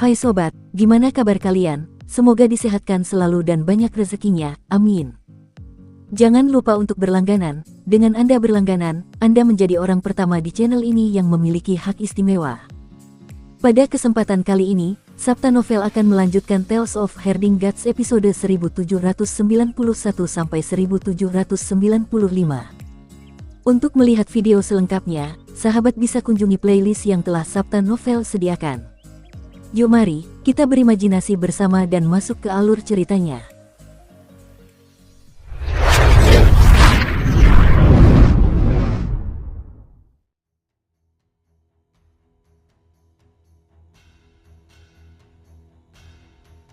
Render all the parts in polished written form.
Hai sobat, gimana kabar kalian? Semoga disehatkan selalu dan banyak rezekinya, amin. Jangan lupa untuk berlangganan. Dengan Anda berlangganan, Anda menjadi orang pertama di channel ini yang memiliki hak istimewa. Pada kesempatan kali ini, Sabta Novel akan melanjutkan Tales of Herding Gods episode 1791-1795. Untuk melihat video selengkapnya, sahabat bisa kunjungi playlist yang telah Sabta Novel sediakan. Yuk mari, kita berimajinasi bersama dan masuk ke alur ceritanya.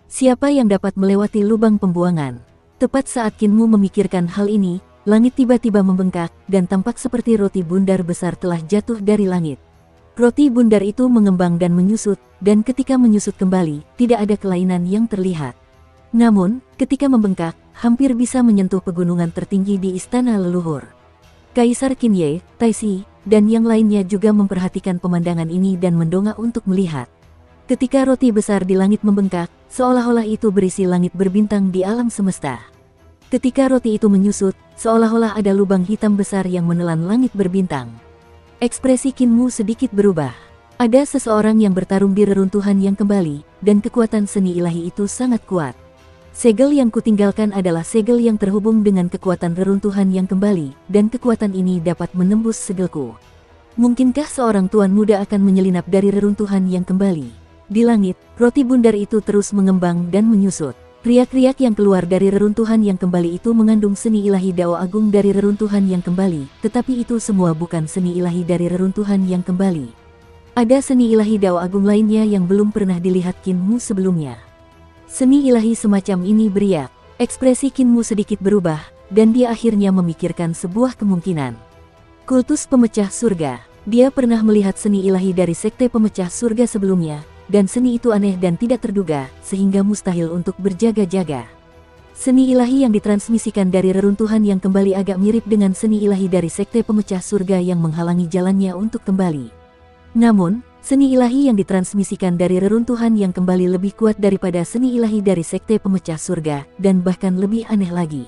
Siapa yang dapat melewati lubang pembuangan? Tepat saat Kinmu memikirkan hal ini, langit tiba-tiba membengkak, dan tampak seperti roti bundar besar telah jatuh dari langit. Roti bundar itu mengembang dan menyusut, dan ketika menyusut kembali, tidak ada kelainan yang terlihat. Namun, ketika membengkak, hampir bisa menyentuh pegunungan tertinggi di istana leluhur. Kaisar Qinye, Taixi, dan yang lainnya juga memperhatikan pemandangan ini dan mendongak untuk melihat. Ketika roti besar di langit membengkak, seolah-olah itu berisi langit berbintang di alam semesta. Ketika roti itu menyusut, seolah-olah ada lubang hitam besar yang menelan langit berbintang. Ekspresi Kinmu sedikit berubah. Ada seseorang yang bertarung di reruntuhan yang kembali, dan kekuatan seni ilahi itu sangat kuat. Segel yang kutinggalkan adalah segel yang terhubung dengan kekuatan reruntuhan yang kembali, dan kekuatan ini dapat menembus segelku. Mungkinkah seorang tuan muda akan menyelinap dari reruntuhan yang kembali? Di langit, roti bundar itu terus mengembang dan menyusut. Riak-riak yang keluar dari reruntuhan yang kembali itu mengandung seni ilahi Dao Agung dari reruntuhan yang kembali, tetapi itu semua bukan seni ilahi dari reruntuhan yang kembali. Ada seni ilahi Dao Agung lainnya yang belum pernah dilihat Kinmu sebelumnya. Seni ilahi semacam ini beriak. Ekspresi Kinmu sedikit berubah, dan dia akhirnya memikirkan sebuah kemungkinan. Kultus pemecah surga. Dia pernah melihat seni ilahi dari sekte pemecah surga sebelumnya, dan seni itu aneh dan tidak terduga, sehingga mustahil untuk berjaga-jaga. Seni ilahi yang ditransmisikan dari reruntuhan yang kembali agak mirip dengan seni ilahi dari sekte pemecah surga yang menghalangi jalannya untuk kembali. Namun, seni ilahi yang ditransmisikan dari reruntuhan yang kembali lebih kuat daripada seni ilahi dari sekte pemecah surga, dan bahkan lebih aneh lagi.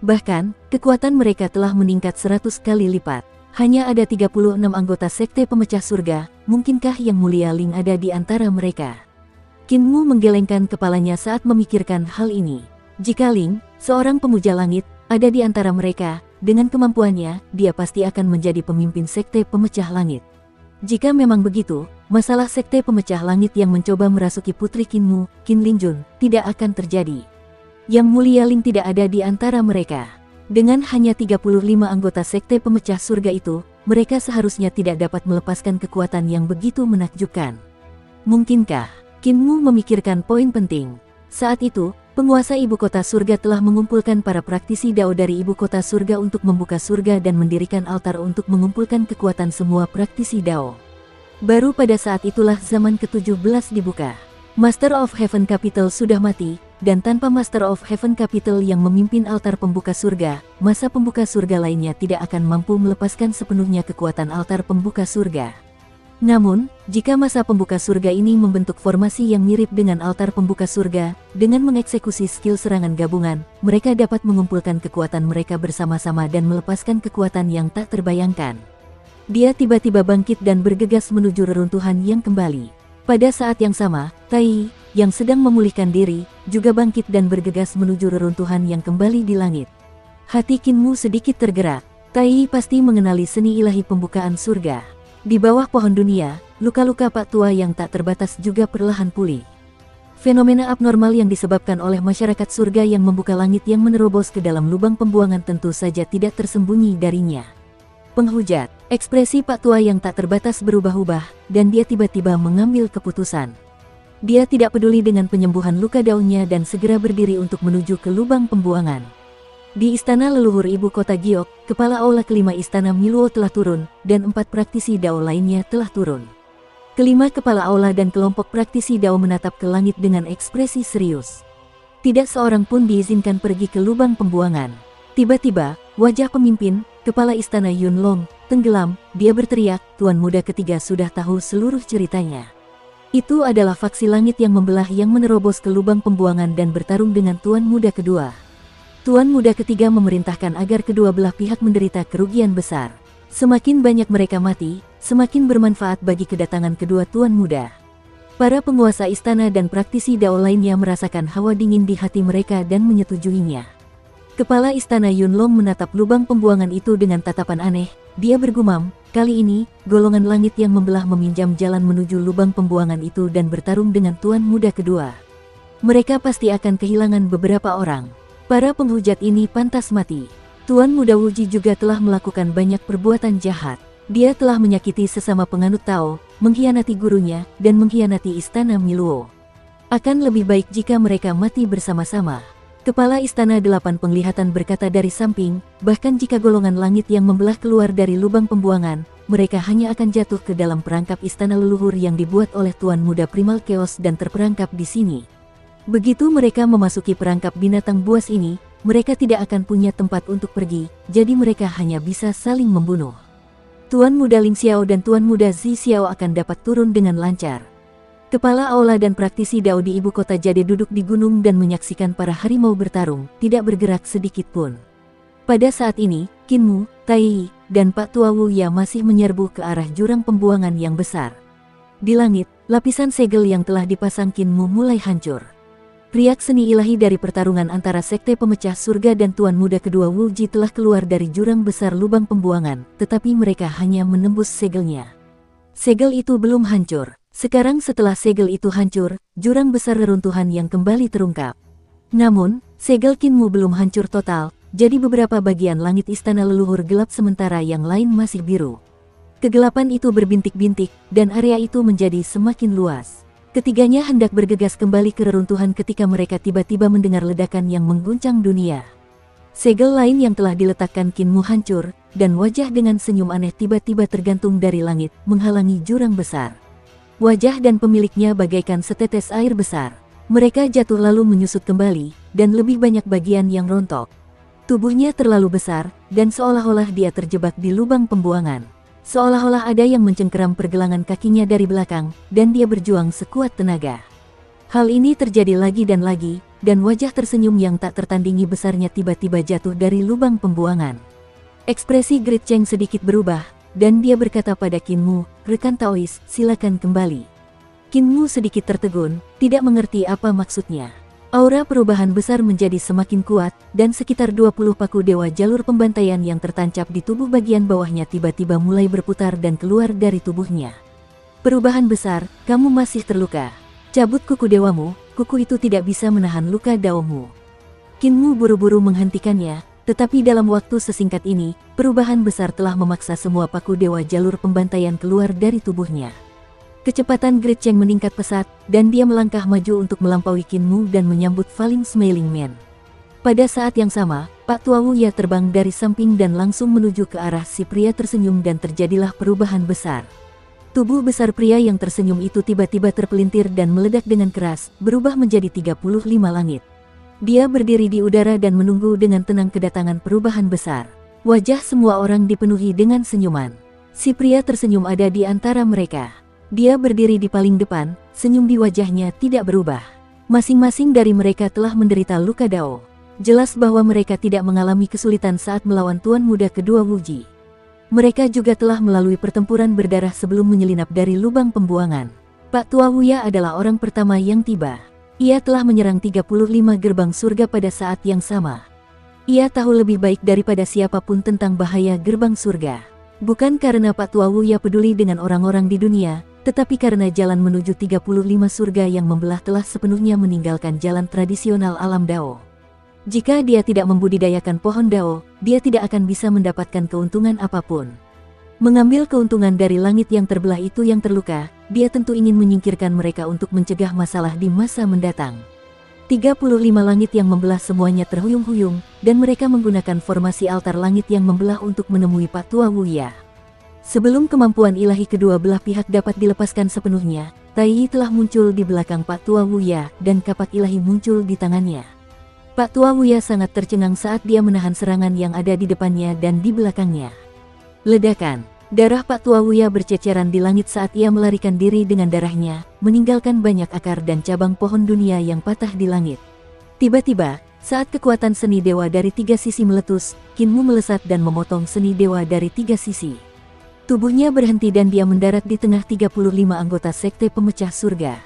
Bahkan, kekuatan mereka telah meningkat 100 kali lipat. Hanya ada 36 anggota sekte pemecah surga, mungkinkah Yang Mulia Ling ada di antara mereka? Kinmu menggelengkan kepalanya saat memikirkan hal ini. Jika Ling, seorang pemuja langit, ada di antara mereka, dengan kemampuannya, dia pasti akan menjadi pemimpin sekte pemecah langit. Jika memang begitu, masalah sekte pemecah langit yang mencoba merasuki putri Kinmu, Qin Lingjun, tidak akan terjadi. Yang Mulia Ling tidak ada di antara mereka. Dengan hanya 35 anggota sekte pemecah surga itu, mereka seharusnya tidak dapat melepaskan kekuatan yang begitu menakjubkan. Mungkinkah? Kinmu memikirkan poin penting. Saat itu, penguasa ibu kota surga telah mengumpulkan para praktisi Dao dari ibu kota surga untuk membuka surga dan mendirikan altar untuk mengumpulkan kekuatan semua praktisi Dao. Baru pada saat itulah zaman ke-17 dibuka. Master of Heaven Capital sudah mati, dan tanpa Master of Heaven Capital yang memimpin altar pembuka surga, masa pembuka surga lainnya tidak akan mampu melepaskan sepenuhnya kekuatan altar pembuka surga. Namun, jika masa pembuka surga ini membentuk formasi yang mirip dengan altar pembuka surga, dengan mengeksekusi skill serangan gabungan, mereka dapat mengumpulkan kekuatan mereka bersama-sama dan melepaskan kekuatan yang tak terbayangkan. Dia tiba-tiba bangkit dan bergegas menuju reruntuhan yang kembali. Pada saat yang sama, Tai, yang sedang memulihkan diri, juga bangkit dan bergegas menuju reruntuhan yang kembali di langit. Hati Kinmu sedikit tergerak. Tai pasti mengenali seni ilahi pembukaan surga. Di bawah pohon dunia, luka-luka Pak Tua yang tak terbatas juga perlahan pulih. Fenomena abnormal yang disebabkan oleh masyarakat surga yang membuka langit yang menerobos ke dalam lubang pembuangan tentu saja tidak tersembunyi darinya. Penghujat, ekspresi Pak Tua yang tak terbatas berubah-ubah, dan dia tiba-tiba mengambil keputusan. Dia tidak peduli dengan penyembuhan luka daunnya dan segera berdiri untuk menuju ke lubang pembuangan. Di istana leluhur ibu kota Giok, kepala aula kelima istana Miluo telah turun, dan 4 praktisi Dao lainnya telah turun. Kelima kepala aula dan kelompok praktisi Dao menatap ke langit dengan ekspresi serius. Tidak seorang pun diizinkan pergi ke lubang pembuangan. Tiba-tiba, wajah pemimpin, kepala istana Yun Long, tenggelam. Dia berteriak, Tuan Muda ketiga sudah tahu seluruh ceritanya. Itu adalah faksi langit yang membelah yang menerobos ke lubang pembuangan dan bertarung dengan Tuan Muda kedua. Tuan Muda ketiga memerintahkan agar kedua belah pihak menderita kerugian besar. Semakin banyak mereka mati, semakin bermanfaat bagi kedatangan kedua Tuan Muda. Para penguasa istana dan praktisi Dao lainnya merasakan hawa dingin di hati mereka dan menyetujuinya. Kepala istana Yunlong menatap lubang pembuangan itu dengan tatapan aneh. Dia bergumam, kali ini, golongan langit yang membelah meminjam jalan menuju lubang pembuangan itu dan bertarung dengan Tuan Muda kedua. Mereka pasti akan kehilangan beberapa orang. Para penghujat ini pantas mati. Tuan Muda Wuji juga telah melakukan banyak perbuatan jahat. Dia telah menyakiti sesama penganut Tao, mengkhianati gurunya, dan mengkhianati istana Miluo. Akan lebih baik jika mereka mati bersama-sama. Kepala Istana Delapan Penglihatan berkata dari samping, bahkan jika golongan langit yang membelah keluar dari lubang pembuangan, mereka hanya akan jatuh ke dalam perangkap istana leluhur yang dibuat oleh Tuan Muda Primal Chaos dan terperangkap di sini. Begitu mereka memasuki perangkap binatang buas ini, mereka tidak akan punya tempat untuk pergi, jadi mereka hanya bisa saling membunuh. Tuan Muda Ling Xiao dan Tuan Muda Zi Xiao akan dapat turun dengan lancar. Kepala aula dan praktisi Dao di ibu kota Jade duduk di gunung dan menyaksikan para harimau bertarung, tidak bergerak sedikit pun. Pada saat ini, Qin Mu, Tai Yi, dan Pak Tua Wu Ya masih menyerbu ke arah jurang pembuangan yang besar. Di langit, lapisan segel yang telah dipasang Qin Mu mulai hancur. Riak seni ilahi dari pertarungan antara Sekte Pemecah Surga dan Tuan Muda kedua Wu Ji telah keluar dari jurang besar lubang pembuangan, tetapi mereka hanya menembus segelnya. Segel itu belum hancur. Sekarang setelah segel itu hancur, jurang besar reruntuhan yang kembali terungkap. Namun, segel Qin Mu belum hancur total, jadi beberapa bagian langit istana leluhur gelap sementara yang lain masih biru. Kegelapan itu berbintik-bintik, dan area itu menjadi semakin luas. Ketiganya hendak bergegas kembali ke reruntuhan ketika mereka tiba-tiba mendengar ledakan yang mengguncang dunia. Segel lain yang telah diletakkan Qin Mu hancur, dan wajah dengan senyum aneh tiba-tiba tergantung dari langit, menghalangi jurang besar. Wajah dan pemiliknya bagaikan setetes air besar. Mereka jatuh lalu menyusut kembali, dan lebih banyak bagian yang rontok. Tubuhnya terlalu besar, dan seolah-olah dia terjebak di lubang pembuangan. Seolah-olah ada yang mencengkeram pergelangan kakinya dari belakang, dan dia berjuang sekuat tenaga. Hal ini terjadi lagi, dan wajah tersenyum yang tak tertandingi besarnya tiba-tiba jatuh dari lubang pembuangan. Ekspresi Grid Cheng sedikit berubah, dan dia berkata pada Qin Mu, "Rekan Taois, silakan kembali." Qin Mu sedikit tertegun, tidak mengerti apa maksudnya. Aura perubahan besar menjadi semakin kuat, dan sekitar 20 paku dewa jalur pembantaian yang tertancap di tubuh bagian bawahnya tiba-tiba mulai berputar dan keluar dari tubuhnya. "Perubahan besar, kamu masih terluka. Cabut kuku dewamu, kuku itu tidak bisa menahan luka daomu." Qin Mu buru-buru menghentikannya, tetapi dalam waktu sesingkat ini, perubahan besar telah memaksa semua paku dewa jalur pembantaian keluar dari tubuhnya. Kecepatan Grid Cheng meningkat pesat, dan dia melangkah maju untuk melampaui Qin Mu dan menyambut Falling Smiling Man. Pada saat yang sama, Pak Tua Wu Ya terbang dari samping dan langsung menuju ke arah si pria tersenyum dan terjadilah perubahan besar. Tubuh besar pria yang tersenyum itu tiba-tiba terpelintir dan meledak dengan keras, berubah menjadi 35 langit. Dia berdiri di udara dan menunggu dengan tenang kedatangan perubahan besar. Wajah semua orang dipenuhi dengan senyuman. Si pria tersenyum ada di antara mereka. Dia berdiri di paling depan, senyum di wajahnya tidak berubah. Masing-masing dari mereka telah menderita luka dao. Jelas bahwa mereka tidak mengalami kesulitan saat melawan Tuan Muda kedua Wu Ji. Mereka juga telah melalui pertempuran berdarah sebelum menyelinap dari lubang pembuangan. Pak Tua Wu Ya adalah orang pertama yang tiba. Ia telah menyerang 35 gerbang surga pada saat yang sama. Ia tahu lebih baik daripada siapapun tentang bahaya gerbang surga. Bukan karena Pak Tua Wu Ya peduli dengan orang-orang di dunia, tetapi karena jalan menuju 35 surga yang membelah telah sepenuhnya meninggalkan jalan tradisional alam Dao. Jika dia tidak membudidayakan pohon Dao, dia tidak akan bisa mendapatkan keuntungan apapun. Mengambil keuntungan dari langit yang terbelah itu yang terluka, dia tentu ingin menyingkirkan mereka untuk mencegah masalah di masa mendatang. 35 langit yang membelah semuanya terhuyung-huyung, dan mereka menggunakan formasi altar langit yang membelah untuk menemui Pak Tua Wu Ya. Sebelum kemampuan ilahi kedua belah pihak dapat dilepaskan sepenuhnya, Tai Yi telah muncul di belakang Pak Tua Wu Ya, dan kapak ilahi muncul di tangannya. Pak Tua Wu Ya sangat tercengang saat dia menahan serangan yang ada di depannya dan di belakangnya. Ledakan. Darah Pak Tua Wuya berceceran di langit saat ia melarikan diri dengan darahnya, meninggalkan banyak akar dan cabang pohon dunia yang patah di langit. Tiba-tiba, saat kekuatan seni dewa dari 3 sisi meletus, Kinmu melesat dan memotong seni dewa dari 3 sisi. Tubuhnya berhenti dan dia mendarat di tengah 35 anggota sekte pemecah surga.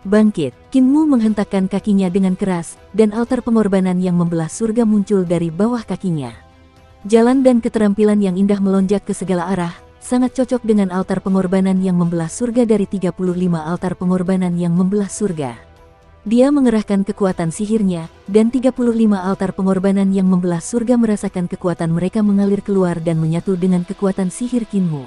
Bangkit, Kinmu menghentakkan kakinya dengan keras, dan altar pengorbanan yang membelah surga muncul dari bawah kakinya. Jalan dan keterampilan yang indah melonjak ke segala arah, sangat cocok dengan altar pengorbanan yang membelah surga dari 35 altar pengorbanan yang membelah surga. Dia mengerahkan kekuatan sihirnya, dan 35 altar pengorbanan yang membelah surga merasakan kekuatan mereka mengalir keluar dan menyatu dengan kekuatan sihir Kinmu.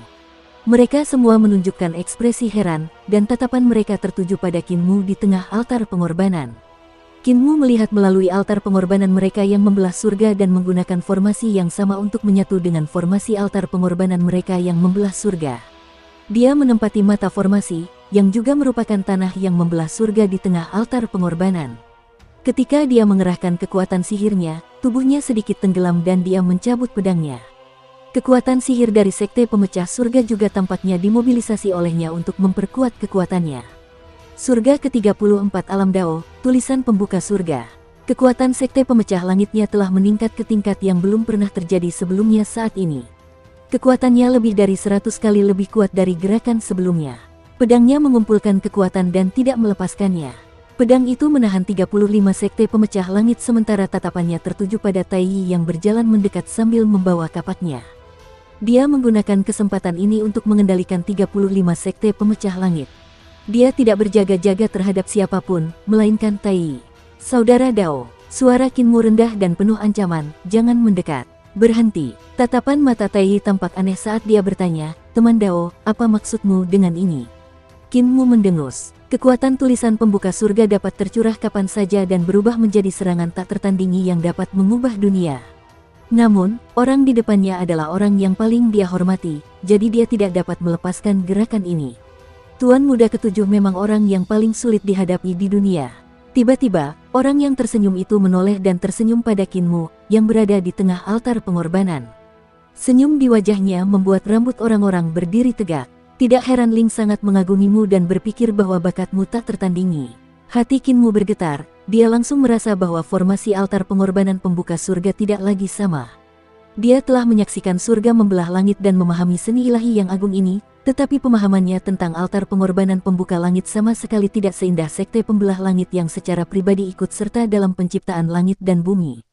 Mereka semua menunjukkan ekspresi heran, dan tatapan mereka tertuju pada Kinmu di tengah altar pengorbanan. Kinmu melihat melalui altar pengorbanan mereka yang membelah surga dan menggunakan formasi yang sama untuk menyatu dengan formasi altar pengorbanan mereka yang membelah surga. Dia menempati mata formasi, yang juga merupakan tanah yang membelah surga di tengah altar pengorbanan. Ketika dia mengerahkan kekuatan sihirnya, tubuhnya sedikit tenggelam dan dia mencabut pedangnya. Kekuatan sihir dari sekte pemecah surga juga tampaknya dimobilisasi olehnya untuk memperkuat kekuatannya. Surga ke-34 Alam Dao, tulisan pembuka surga. Kekuatan sekte pemecah langitnya telah meningkat ke tingkat yang belum pernah terjadi sebelumnya saat ini. Kekuatannya lebih dari 100 kali lebih kuat dari gerakan sebelumnya. Pedangnya mengumpulkan kekuatan dan tidak melepaskannya. Pedang itu menahan 35 sekte pemecah langit sementara tatapannya tertuju pada Tai Yi yang berjalan mendekat sambil membawa kapaknya. Dia menggunakan kesempatan ini untuk mengendalikan 35 sekte pemecah langit. Dia tidak berjaga-jaga terhadap siapapun, melainkan Tai Yi. Saudara Dao, suara Kinmu rendah dan penuh ancaman, jangan mendekat. Berhenti. Tatapan mata Tai Yi tampak aneh saat dia bertanya, teman Dao, apa maksudmu dengan ini? Kinmu mendengus. Kekuatan tulisan pembuka surga dapat tercurah kapan saja dan berubah menjadi serangan tak tertandingi yang dapat mengubah dunia. Namun, orang di depannya adalah orang yang paling dia hormati, jadi dia tidak dapat melepaskan gerakan ini. Tuan Muda Ketujuh memang orang yang paling sulit dihadapi di dunia. Tiba-tiba, orang yang tersenyum itu menoleh dan tersenyum pada Kinmu, yang berada di tengah altar pengorbanan. Senyum di wajahnya membuat rambut orang-orang berdiri tegak. Tidak heran Ling sangat mengagumimu dan berpikir bahwa bakatmu tak tertandingi. Hati Kinmu bergetar, dia langsung merasa bahwa formasi altar pengorbanan pembuka surga tidak lagi sama. Dia telah menyaksikan surga membelah langit dan memahami seni ilahi yang agung ini, tetapi pemahamannya tentang altar pengorbanan pembuka langit sama sekali tidak seindah sekte pembelah langit yang secara pribadi ikut serta dalam penciptaan langit dan bumi.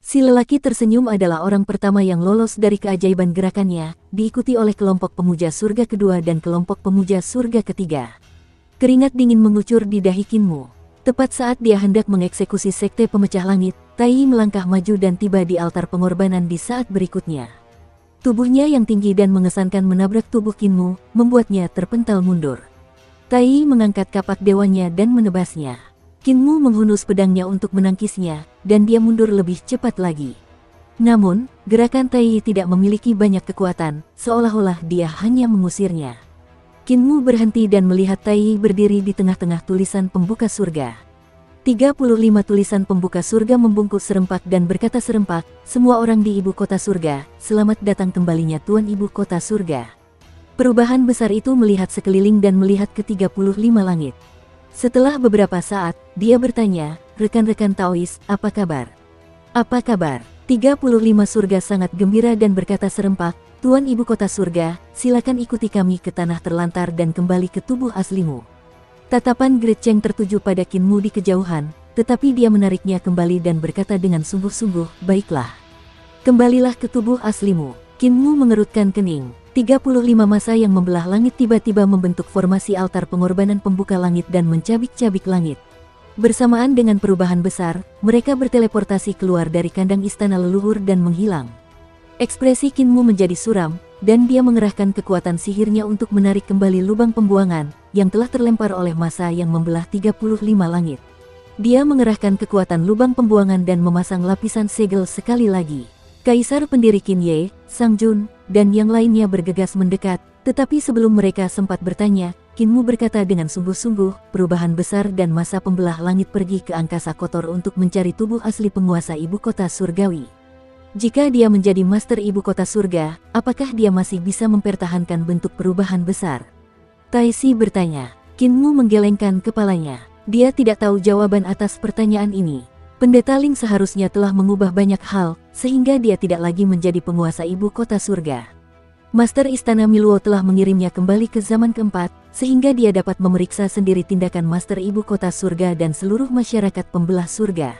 Si lelaki tersenyum adalah orang pertama yang lolos dari keajaiban gerakannya, diikuti oleh kelompok pemuja surga kedua dan kelompok pemuja surga ketiga. Keringat dingin mengucur di dahi Kinmu. Tepat saat dia hendak mengeksekusi sekte pemecah langit, Tai Yi melangkah maju dan tiba di altar pengorbanan di saat berikutnya. Tubuhnya yang tinggi dan mengesankan menabrak tubuh Kinmu, membuatnya terpental mundur. Tai Yi mengangkat kapak dewanya dan menebasnya. Kinmu menghunus pedangnya untuk menangkisnya, dan dia mundur lebih cepat lagi. Namun, gerakan Tai Yi tidak memiliki banyak kekuatan, seolah-olah dia hanya mengusirnya. Kinmu berhenti dan melihat Tai Yi berdiri di tengah-tengah tulisan pembuka surga. 35 tulisan pembuka surga membungkuk serempak dan berkata serempak, semua orang di ibu kota surga, selamat datang kembalinya Tuan Ibu Kota Surga. Perubahan besar itu melihat sekeliling dan melihat ke 35 langit. Setelah beberapa saat, dia bertanya, rekan-rekan Taois, apa kabar? Apa kabar? 35 surga sangat gembira dan berkata serempak, Tuan Ibu Kota Surga, silakan ikuti kami ke tanah terlantar dan kembali ke tubuh aslimu. Tatapan Great Cheng tertuju pada Kinmu di kejauhan, tetapi dia menariknya kembali dan berkata dengan sungguh-sungguh, baiklah. Kembalilah ke tubuh aslimu. Kinmu mengerutkan kening. 35 masa yang membelah langit tiba-tiba membentuk formasi altar pengorbanan pembuka langit dan mencabik-cabik langit. Bersamaan dengan perubahan besar, mereka berteleportasi keluar dari kandang istana leluhur dan menghilang. Ekspresi Kinmu menjadi suram, dan dia mengerahkan kekuatan sihirnya untuk menarik kembali lubang pembuangan, yang telah terlempar oleh masa yang membelah 35 langit. Dia mengerahkan kekuatan lubang pembuangan dan memasang lapisan segel sekali lagi. Kaisar pendiri Qin Ye, Sang Jun, dan yang lainnya bergegas mendekat, tetapi sebelum mereka sempat bertanya, Kinmu berkata dengan sungguh-sungguh, perubahan besar dan masa pembelah langit pergi ke angkasa kotor untuk mencari tubuh asli penguasa ibu kota surgawi. Jika dia menjadi master ibu kota surga, apakah dia masih bisa mempertahankan bentuk perubahan besar? Tai Si bertanya. Qin Mu menggelengkan kepalanya. Dia tidak tahu jawaban atas pertanyaan ini. Pendeta Ling seharusnya telah mengubah banyak hal, sehingga dia tidak lagi menjadi penguasa ibu kota surga. Master Istana Miluo telah mengirimnya kembali ke zaman keempat, sehingga dia dapat memeriksa sendiri tindakan master ibu kota surga dan seluruh masyarakat pembelah surga.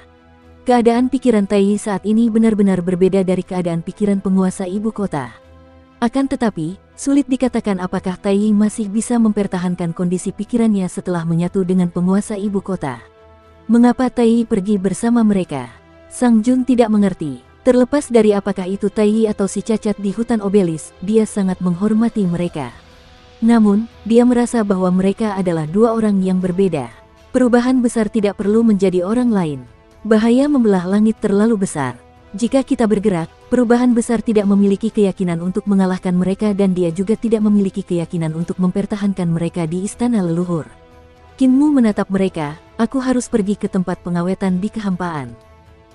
Keadaan pikiran Tai Yi saat ini benar-benar berbeda dari keadaan pikiran penguasa ibu kota. Akan tetapi, sulit dikatakan apakah Tai Yi masih bisa mempertahankan kondisi pikirannya setelah menyatu dengan penguasa ibu kota. Mengapa Tai Yi pergi bersama mereka? Sang Jun tidak mengerti. Terlepas dari apakah itu Tai Yi atau si cacat di hutan obelis, dia sangat menghormati mereka. Namun, dia merasa bahwa mereka adalah dua orang yang berbeda. Perubahan besar tidak perlu menjadi orang lain. Bahaya membelah langit terlalu besar. Jika kita bergerak, perubahan besar tidak memiliki keyakinan untuk mengalahkan mereka dan dia juga tidak memiliki keyakinan untuk mempertahankan mereka di istana leluhur. Qin Mu menatap mereka, aku harus pergi ke tempat pengawetan di kehampaan.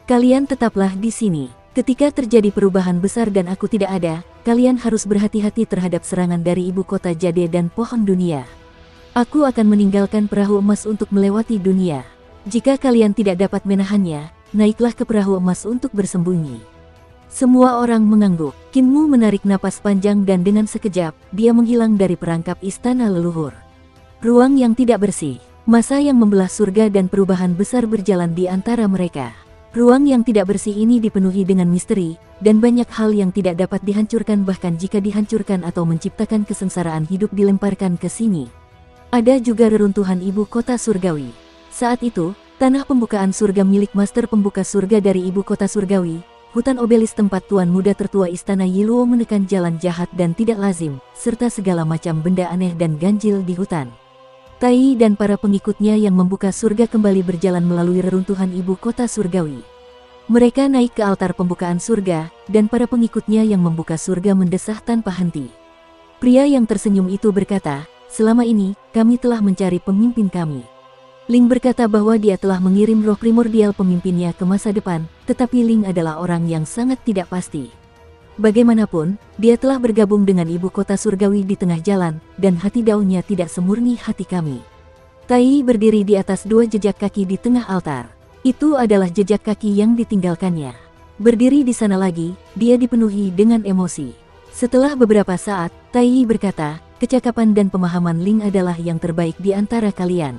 Kalian tetaplah di sini. Ketika terjadi perubahan besar dan aku tidak ada, kalian harus berhati-hati terhadap serangan dari ibu kota Jade dan pohon dunia. Aku akan meninggalkan perahu emas untuk melewati dunia. Jika kalian tidak dapat menahannya, naiklah ke perahu emas untuk bersembunyi. Semua orang mengangguk. Qin Mu menarik napas panjang dan dengan sekejap, dia menghilang dari perangkap istana leluhur. Ruang yang tidak bersih. Masa yang membelah surga dan perubahan besar berjalan di antara mereka. Ruang yang tidak bersih ini dipenuhi dengan misteri, dan banyak hal yang tidak dapat dihancurkan bahkan jika dihancurkan atau menciptakan kesengsaraan hidup dilemparkan ke sini. Ada juga reruntuhan ibu kota surgawi. Saat itu, tanah pembukaan surga milik master pembuka surga dari ibu kota surgawi, hutan obelis tempat tuan muda tertua istana Yiluo menekan jalan jahat dan tidak lazim, serta segala macam benda aneh dan ganjil di hutan. Tai Yi dan para pengikutnya yang membuka surga kembali berjalan melalui reruntuhan ibu kota surgawi. Mereka naik ke altar pembukaan surga, dan para pengikutnya yang membuka surga mendesah tanpa henti. Pria yang tersenyum itu berkata, selama ini, kami telah mencari pemimpin kami. Ling berkata bahwa dia telah mengirim roh primordial pemimpinnya ke masa depan, tetapi Ling adalah orang yang sangat tidak pasti. Bagaimanapun, dia telah bergabung dengan ibu kota surgawi di tengah jalan, dan hati daunnya tidak semurni hati kami. Tai Yi berdiri di atas dua jejak kaki di tengah altar. Itu adalah jejak kaki yang ditinggalkannya. Berdiri di sana lagi, dia dipenuhi dengan emosi. Setelah beberapa saat, Tai Yi berkata, kecakapan dan pemahaman Ling adalah yang terbaik di antara kalian.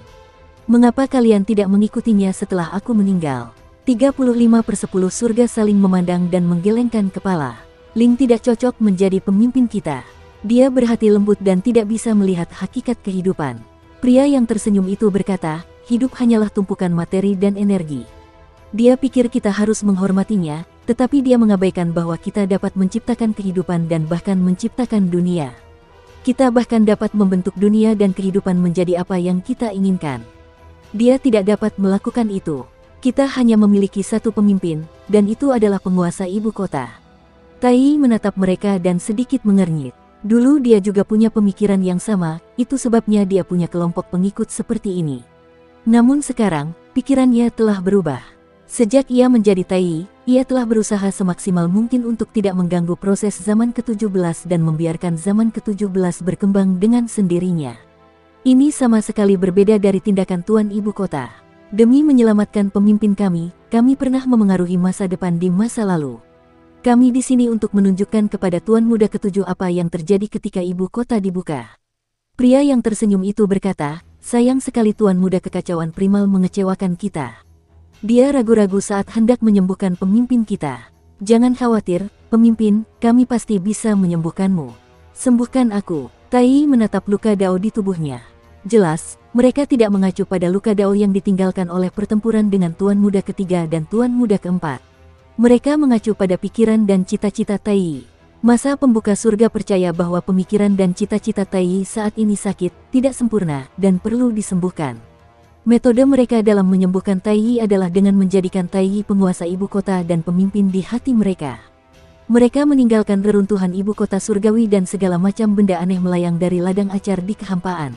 Mengapa kalian tidak mengikutinya setelah aku meninggal? 35/10 surga saling memandang dan menggelengkan kepala. Ling tidak cocok menjadi pemimpin kita. Dia berhati lembut dan tidak bisa melihat hakikat kehidupan. Pria yang tersenyum itu berkata, hidup hanyalah tumpukan materi dan energi. Dia pikir kita harus menghormatinya, tetapi dia mengabaikan bahwa kita dapat menciptakan kehidupan dan bahkan menciptakan dunia. Kita bahkan dapat membentuk dunia dan kehidupan menjadi apa yang kita inginkan. Dia tidak dapat melakukan itu. Kita hanya memiliki satu pemimpin, dan itu adalah penguasa ibu kota. Tai Yi menatap mereka dan sedikit mengernyit. Dulu dia juga punya pemikiran yang sama, itu sebabnya dia punya kelompok pengikut seperti ini. Namun sekarang, pikirannya telah berubah. Sejak ia menjadi Tai Yi, ia telah berusaha semaksimal mungkin untuk tidak mengganggu proses zaman ke-17 dan membiarkan zaman ke-17 berkembang dengan sendirinya. Ini sama sekali berbeda dari tindakan Tuan Ibu Kota. Demi menyelamatkan pemimpin kami pernah memengaruhi masa depan di masa lalu. Kami di sini untuk menunjukkan kepada Tuan Muda ke-7 apa yang terjadi ketika Ibu Kota dibuka. Pria yang tersenyum itu berkata, sayang sekali Tuan Muda kekacauan primal mengecewakan kita. Dia ragu-ragu saat hendak menyembuhkan pemimpin kita. Jangan khawatir, pemimpin, kami pasti bisa menyembuhkanmu. Sembuhkan aku. Tai Yi menatap luka Dao di tubuhnya. Jelas, mereka tidak mengacu pada luka Dao yang ditinggalkan oleh pertempuran dengan Tuan Muda ketiga dan Tuan Muda keempat. Mereka mengacu pada pikiran dan cita-cita Tai Yi. Masa pembuka surga percaya bahwa pemikiran dan cita-cita Tai Yi saat ini sakit, tidak sempurna, dan perlu disembuhkan. Metode mereka dalam menyembuhkan Tai Yi adalah dengan menjadikan Tai Yi penguasa ibu kota dan pemimpin di hati mereka. Mereka meninggalkan reruntuhan ibu kota surgawi dan segala macam benda aneh melayang dari ladang acar di kehampaan.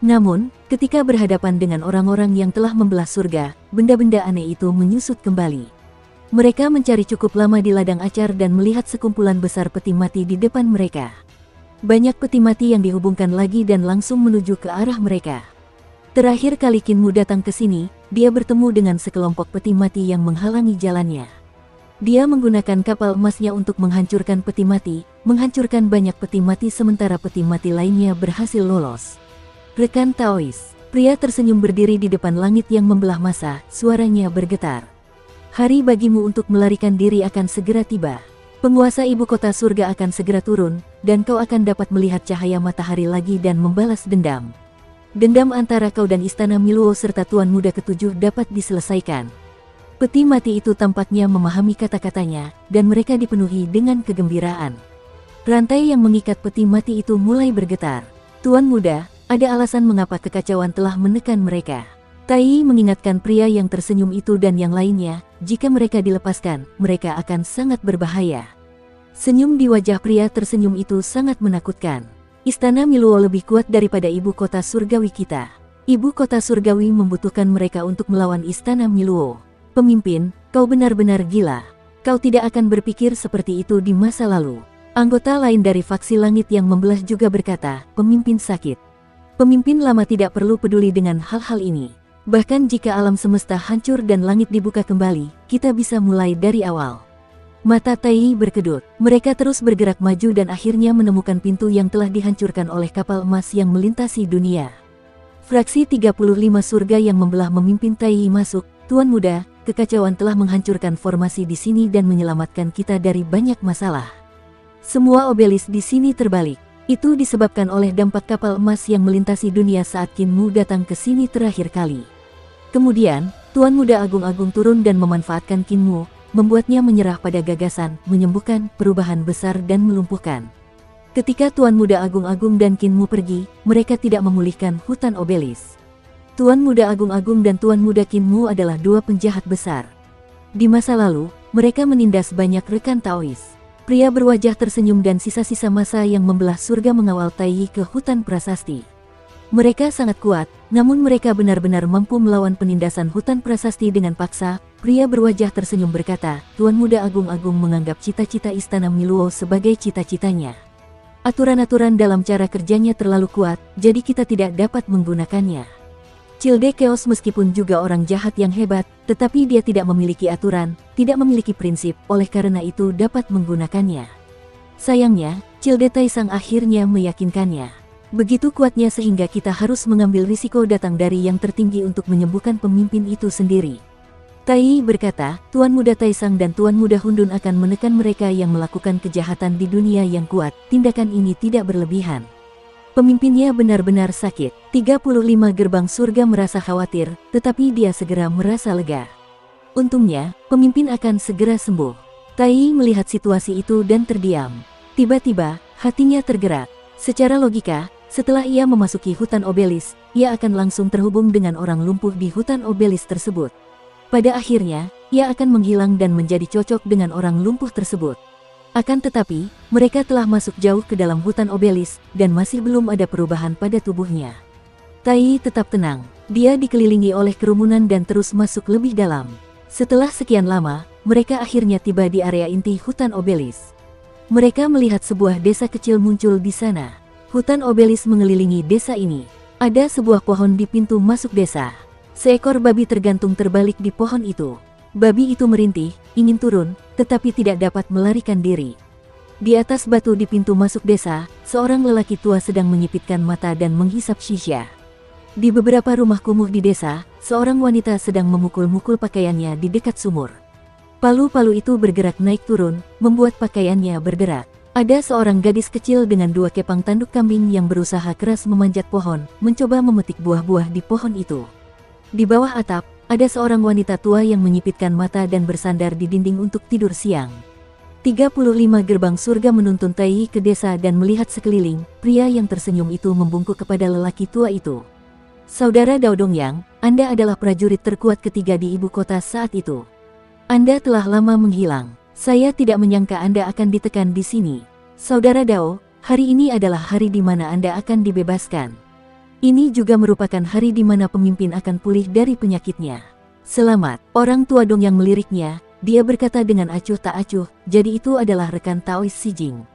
Namun, ketika berhadapan dengan orang-orang yang telah membelah surga, benda-benda aneh itu menyusut kembali. Mereka mencari cukup lama di ladang acar dan melihat sekumpulan besar peti mati di depan mereka. Banyak peti mati yang dihubungkan lagi dan langsung menuju ke arah mereka. Terakhir kali Kinmu datang ke sini, dia bertemu dengan sekelompok peti mati yang menghalangi jalannya. Dia menggunakan kapal emasnya untuk menghancurkan peti mati, menghancurkan banyak peti mati sementara peti mati lainnya berhasil lolos. Rekan Taois, pria tersenyum berdiri di depan langit yang membelah masa, suaranya bergetar. Hari bagimu untuk melarikan diri akan segera tiba. Penguasa ibu kota surga akan segera turun, dan kau akan dapat melihat cahaya matahari lagi dan membalas dendam. Dendam antara kau dan Istana Miluo serta Tuan Muda Ketujuh dapat diselesaikan. Peti mati itu tampaknya memahami kata-katanya, dan mereka dipenuhi dengan kegembiraan. Rantai yang mengikat peti mati itu mulai bergetar. Tuan Muda, ada alasan mengapa kekacauan telah menekan mereka. Tai mengingatkan pria yang tersenyum itu dan yang lainnya, jika mereka dilepaskan, mereka akan sangat berbahaya. Senyum di wajah pria tersenyum itu sangat menakutkan. Istana Miluo lebih kuat daripada ibu kota surgawi kita. Ibu kota surgawi membutuhkan mereka untuk melawan Istana Miluo. Pemimpin, kau benar-benar gila. Kau tidak akan berpikir seperti itu di masa lalu. Anggota lain dari faksi langit yang membelah juga berkata, pemimpin sakit. Pemimpin lama tidak perlu peduli dengan hal-hal ini. Bahkan jika alam semesta hancur dan langit dibuka kembali, kita bisa mulai dari awal. Mata Tai berkedut. Mereka terus bergerak maju dan akhirnya menemukan pintu yang telah dihancurkan oleh kapal emas yang melintasi dunia. Fraksi 35 surga yang membelah memimpin Tai masuk. Tuan Muda, kekacauan telah menghancurkan formasi di sini dan menyelamatkan kita dari banyak masalah. Semua obelis di sini terbalik. Itu disebabkan oleh dampak kapal emas yang melintasi dunia saat Kinmu datang ke sini terakhir kali. Kemudian, Tuan Muda Agung-Agung turun dan memanfaatkan Kinmu, membuatnya menyerah pada gagasan, menyembuhkan, perubahan besar dan melumpuhkan. Ketika Tuan Muda Agung-Agung dan Kinmu pergi, mereka tidak memulihkan hutan obelis. Tuan Muda Agung-Agung dan Tuan Muda Kinmu adalah dua penjahat besar. Di masa lalu, mereka menindas banyak rekan Taois. Pria berwajah tersenyum dan sisa-sisa masa yang membelah surga mengawal Tai ke hutan prasasti. Mereka sangat kuat, namun mereka benar-benar mampu melawan penindasan hutan prasasti dengan paksa. Pria berwajah tersenyum berkata, Tuan Muda Agung-Agung menganggap cita-cita Istana Miluo sebagai cita-citanya. Aturan-aturan dalam cara kerjanya terlalu kuat, jadi kita tidak dapat menggunakannya. Cilde Chaos meskipun juga orang jahat yang hebat, tetapi dia tidak memiliki aturan, tidak memiliki prinsip, oleh karena itu dapat menggunakannya. Sayangnya, Cilde Taisang akhirnya meyakinkannya. Begitu kuatnya sehingga kita harus mengambil risiko datang dari yang tertinggi untuk menyembuhkan pemimpin itu sendiri. Tai berkata, Tuan Muda Taisang dan Tuan Muda Hundun akan menekan mereka yang melakukan kejahatan di dunia yang kuat. Tindakan ini tidak berlebihan. Pemimpinnya benar-benar sakit. 35 gerbang surga merasa khawatir, tetapi dia segera merasa lega. Untungnya, pemimpin akan segera sembuh. Tai melihat situasi itu dan terdiam. Tiba-tiba, hatinya tergerak. Secara logika, setelah ia memasuki hutan obelis, ia akan langsung terhubung dengan orang lumpuh di hutan obelis tersebut. Pada akhirnya, ia akan menghilang dan menjadi cocok dengan orang lumpuh tersebut. Akan tetapi, mereka telah masuk jauh ke dalam hutan obelis, dan masih belum ada perubahan pada tubuhnya. Tai tetap tenang. Dia dikelilingi oleh kerumunan dan terus masuk lebih dalam. Setelah sekian lama, mereka akhirnya tiba di area inti hutan obelis. Mereka melihat sebuah desa kecil muncul di sana. Hutan obelis mengelilingi desa ini. Ada sebuah pohon di pintu masuk desa. Seekor babi tergantung terbalik di pohon itu. Babi itu merintih, ingin turun, tetapi tidak dapat melarikan diri. Di atas batu di pintu masuk desa, seorang lelaki tua sedang menyipitkan mata dan menghisap shisha. Di beberapa rumah kumuh di desa, seorang wanita sedang memukul-mukul pakaiannya di dekat sumur. Palu-palu itu bergerak naik turun, membuat pakaiannya bergerak. Ada seorang gadis kecil dengan dua kepang tanduk kambing yang berusaha keras memanjat pohon, mencoba memetik buah-buah di pohon itu. Di bawah atap, ada seorang wanita tua yang menyipitkan mata dan bersandar di dinding untuk tidur siang. 35 gerbang surga menuntun Tai ke desa dan melihat sekeliling. Pria yang tersenyum itu membungkuk kepada lelaki tua itu. Saudara Dao Dongyang, Anda adalah prajurit terkuat ketiga di ibu kota saat itu. Anda telah lama menghilang. Saya tidak menyangka Anda akan ditekan di sini. Saudara Dao, hari ini adalah hari di mana Anda akan dibebaskan. Ini juga merupakan hari di mana pemimpin akan pulih dari penyakitnya. Selamat, orang tua Dongyang meliriknya. dia berkata dengan acuh tak acuh, jadi itu adalah rekan Taois Si Jing.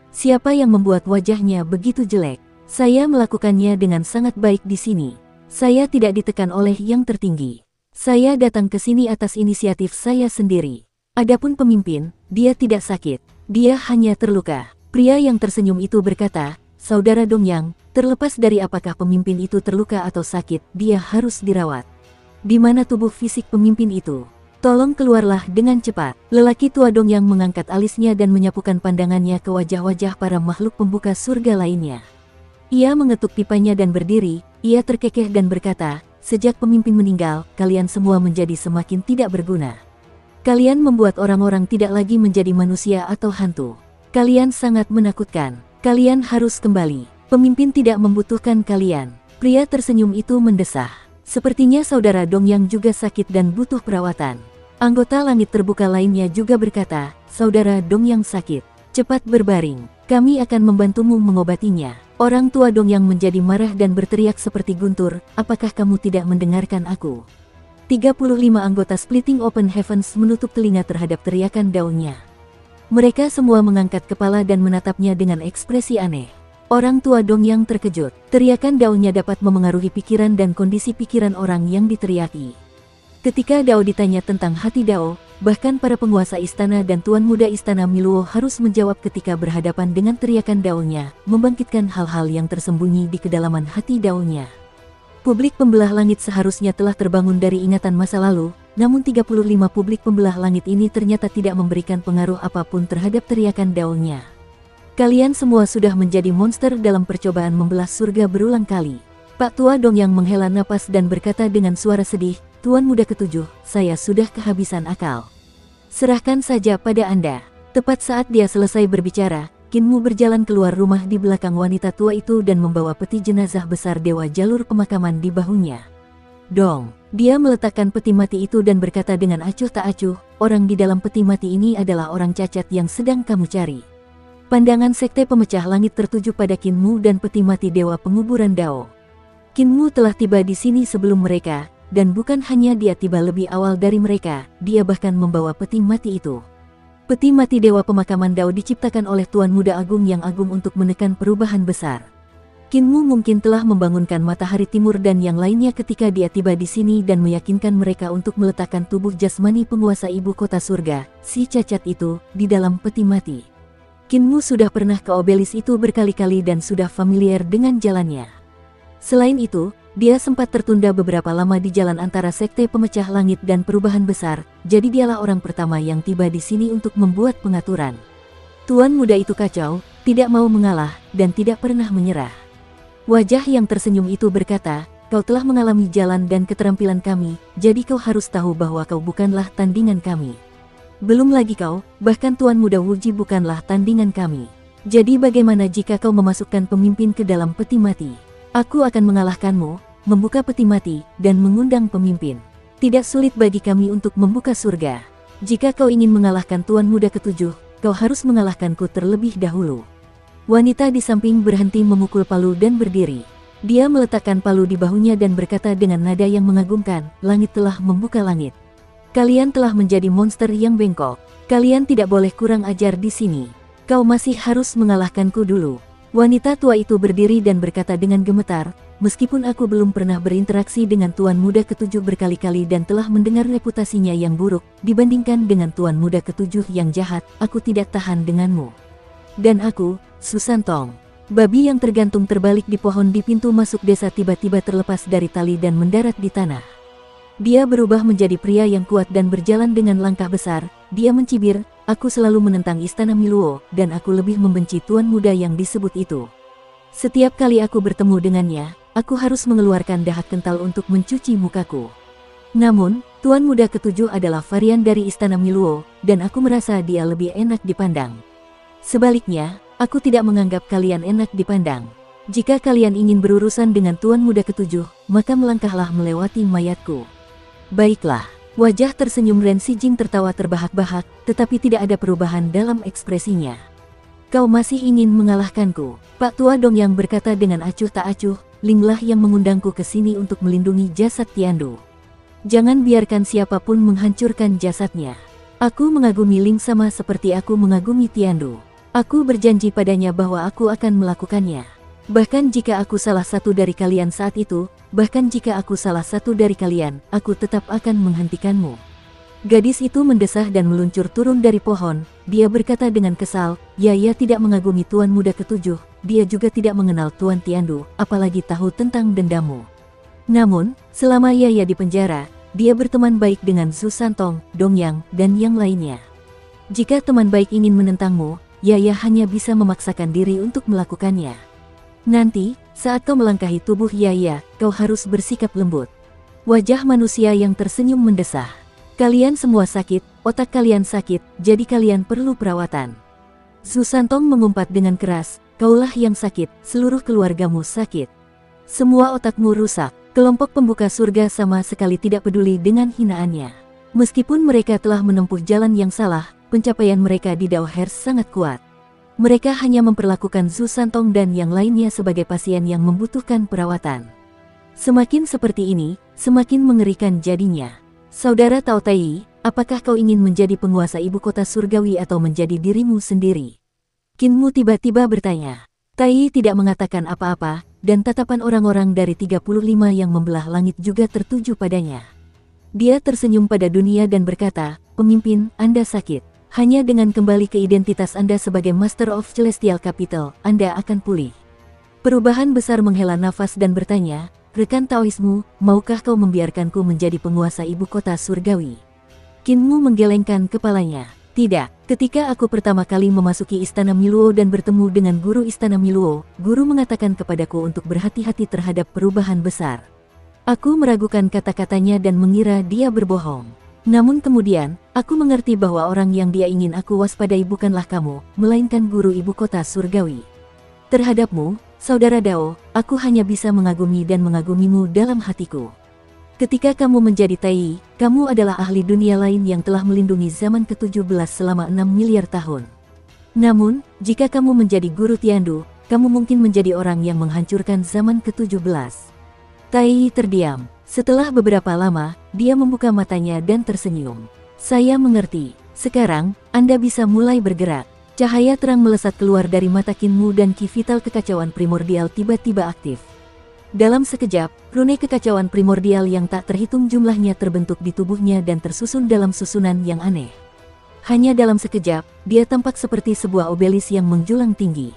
Siapa yang membuat wajahnya begitu jelek? Saya melakukannya dengan sangat baik di sini. Saya tidak ditekan oleh yang tertinggi. Saya datang ke sini atas inisiatif saya sendiri. Adapun pemimpin, dia tidak sakit. Dia hanya terluka. Pria yang tersenyum itu berkata, Saudara Dongyang, terlepas dari apakah pemimpin itu terluka atau sakit, dia harus dirawat. Di mana tubuh fisik pemimpin itu? Tolong keluarlah dengan cepat. Lelaki tua Dongyang mengangkat alisnya dan menyapukan pandangannya ke wajah-wajah para makhluk pembuka surga lainnya. Ia mengetuk pipanya dan berdiri, ia terkekeh dan berkata, sejak pemimpin meninggal, kalian semua menjadi semakin tidak berguna. Kalian membuat orang-orang tidak lagi menjadi manusia atau hantu. Kalian sangat menakutkan. Kalian harus kembali. Pemimpin tidak membutuhkan kalian. Pria tersenyum itu mendesah. Sepertinya saudara Dongyang juga sakit dan butuh perawatan. Anggota langit terbuka lainnya juga berkata, Saudara Dongyang sakit. Cepat berbaring. Kami akan membantumu mengobatinya. Orang tua Dongyang menjadi marah dan berteriak seperti guntur, apakah kamu tidak mendengarkan aku? 35 anggota Splitting Open Heavens menutup telinga terhadap teriakan daunnya. Mereka semua mengangkat kepala dan menatapnya dengan ekspresi aneh. Orang tua Dongyang terkejut. Teriakan daunnya dapat memengaruhi pikiran dan kondisi pikiran orang yang diteriaki. Ketika Dao ditanya tentang hati Dao, bahkan para penguasa istana dan tuan muda istana Miluo harus menjawab ketika berhadapan dengan teriakan daunnya, membangkitkan hal-hal yang tersembunyi di kedalaman hati daunnya. Publik pembelah langit seharusnya telah terbangun dari ingatan masa lalu, namun 35 publik pembelah langit ini ternyata tidak memberikan pengaruh apapun terhadap teriakan daunnya. Kalian semua sudah menjadi monster dalam percobaan membelah surga berulang kali. Pak Tua Dongyang menghela napas dan berkata dengan suara sedih, Tuan Muda Ketujuh, saya sudah kehabisan akal. Serahkan saja pada Anda. Tepat saat dia selesai berbicara, Kinmu berjalan keluar rumah di belakang wanita tua itu dan membawa peti jenazah besar dewa jalur pemakaman di bahunya. Dong, dia meletakkan peti mati itu dan berkata dengan acuh tak acuh, orang di dalam peti mati ini adalah orang cacat yang sedang kamu cari. Pandangan sekte pemecah langit tertuju pada Kinmu dan peti mati dewa penguburan Dao. Kinmu telah tiba di sini sebelum mereka, dan bukan hanya dia tiba lebih awal dari mereka, dia bahkan membawa peti mati itu. Peti mati dewa pemakaman Dao diciptakan oleh Tuan Muda Agung yang agung untuk menekan perubahan besar. Kinmu mungkin telah membangunkan matahari timur dan yang lainnya ketika dia tiba di sini dan meyakinkan mereka untuk meletakkan tubuh jasmani penguasa ibu kota surga, si cacat itu, di dalam peti mati. Kinmu sudah pernah ke obelis itu berkali-kali dan sudah familiar dengan jalannya. Selain itu, dia sempat tertunda beberapa lama di jalan antara sekte pemecah langit dan perubahan besar, jadi dialah orang pertama yang tiba di sini untuk membuat pengaturan. Tuan muda itu kacau, tidak mau mengalah, dan tidak pernah menyerah. Wajah yang tersenyum itu berkata, kau telah mengalami jalan dan keterampilan kami, jadi kau harus tahu bahwa kau bukanlah tandingan kami. Belum lagi kau, bahkan Tuan Muda Wuji bukanlah tandingan kami. Jadi bagaimana jika kau memasukkan pemimpin ke dalam peti mati? Aku akan mengalahkanmu, membuka peti mati, dan mengundang pemimpin. Tidak sulit bagi kami untuk membuka surga. Jika kau ingin mengalahkan Tuan Muda Ketujuh, kau harus mengalahkanku terlebih dahulu. Wanita di samping berhenti memukul palu dan berdiri. Dia meletakkan palu di bahunya dan berkata dengan nada yang mengagumkan, langit telah membuka langit. Kalian telah menjadi monster yang bengkok. Kalian tidak boleh kurang ajar di sini. Kau masih harus mengalahkanku dulu. Wanita tua itu berdiri dan berkata dengan gemetar, meskipun aku belum pernah berinteraksi dengan Tuan Muda Ketujuh berkali-kali dan telah mendengar reputasinya yang buruk, dibandingkan dengan Tuan Muda Ketujuh yang jahat, aku tidak tahan denganmu. Dan aku, Susantong, babi yang tergantung terbalik di pohon di pintu masuk desa tiba-tiba terlepas dari tali dan mendarat di tanah. Dia berubah menjadi pria yang kuat dan berjalan dengan langkah besar. Dia mencibir, aku selalu menentang istana Miluo, dan aku lebih membenci Tuan Muda yang disebut itu. Setiap kali aku bertemu dengannya, aku harus mengeluarkan dahak kental untuk mencuci mukaku. Namun, Tuan Muda Ketujuh adalah varian dari istana Miluo, dan aku merasa dia lebih enak dipandang. Sebaliknya, aku tidak menganggap kalian enak dipandang. Jika kalian ingin berurusan dengan Tuan Muda Ketujuh, maka melangkahlah melewati mayatku. Baiklah, wajah tersenyum Ren Si Jing tertawa terbahak-bahak, tetapi tidak ada perubahan dalam ekspresinya. Kau masih ingin mengalahkanku? Pak Tua Dongyang berkata dengan acuh tak acuh, Linglah yang mengundangku ke sini untuk melindungi jasad Tiandu. Jangan biarkan siapapun menghancurkan jasadnya. Aku mengagumi Ling sama seperti aku mengagumi Tiandu. Aku berjanji padanya bahwa aku akan melakukannya. Bahkan jika aku salah satu dari kalian saat itu, aku tetap akan menghentikanmu. Gadis itu mendesah dan meluncur turun dari pohon. Dia berkata dengan kesal, Yaya tidak mengagumi Tuan Muda Ketujuh, dia juga tidak mengenal Tuan Tiandu, apalagi tahu tentang dendammu. Namun, selama Yaya di penjara, dia berteman baik dengan Zhu Santong, Dongyang, dan yang lainnya. Jika teman baik ingin menentangmu, Yaya hanya bisa memaksakan diri untuk melakukannya. Nanti, saat kau melangkahi tubuh Yaya, kau harus bersikap lembut. Wajah manusia yang tersenyum mendesah. Kalian semua sakit, otak kalian sakit, jadi kalian perlu perawatan. Zhu Santong mengumpat dengan keras, kaulah yang sakit, seluruh keluargamu sakit. Semua otakmu rusak. Kelompok pembuka surga sama sekali tidak peduli dengan hinaannya. Meskipun mereka telah menempuh jalan yang salah, pencapaian mereka di Dao Hers sangat kuat. Mereka hanya memperlakukan Zhu Santong dan yang lainnya sebagai pasien yang membutuhkan perawatan. Semakin seperti ini, semakin mengerikan jadinya. Saudara Tao Tai, apakah kau ingin menjadi penguasa ibu kota surgawi atau menjadi dirimu sendiri? Qin Mu tiba-tiba bertanya. Tai tidak mengatakan apa-apa, dan tatapan orang-orang dari 35 yang membelah langit juga tertuju padanya. Dia tersenyum pada dunia dan berkata, pemimpin, Anda sakit. Hanya dengan kembali ke identitas Anda sebagai Master of Celestial Capital, Anda akan pulih. Perubahan besar menghela nafas dan bertanya, rekan Taoismu, maukah kau membiarkanku menjadi penguasa ibu kota surgawi? Qin Mu menggelengkan kepalanya. Tidak, ketika aku pertama kali memasuki Istana Miluo dan bertemu dengan guru Istana Miluo, guru mengatakan kepadaku untuk berhati-hati terhadap perubahan besar. Aku meragukan kata-katanya dan mengira dia berbohong. Namun kemudian, aku mengerti bahwa orang yang dia ingin aku waspadai bukanlah kamu, melainkan guru ibu kota surgawi. Terhadapmu, Saudara Dao, aku hanya bisa mengagumi dan mengagumimu dalam hatiku. Ketika kamu menjadi Tai, kamu adalah ahli dunia lain yang telah melindungi zaman ke-17 selama 6 miliar tahun. Namun, jika kamu menjadi guru Tiandu, kamu mungkin menjadi orang yang menghancurkan zaman ke-17. Tai terdiam. Setelah beberapa lama, dia membuka matanya dan tersenyum. Saya mengerti. Sekarang, Anda bisa mulai bergerak. Cahaya terang melesat keluar dari mata Qin Mu dan ki vital kekacauan primordial tiba-tiba aktif. Dalam sekejap, rune kekacauan primordial yang tak terhitung jumlahnya terbentuk di tubuhnya dan tersusun dalam susunan yang aneh. Hanya dalam sekejap, dia tampak seperti sebuah obelis yang menjulang tinggi.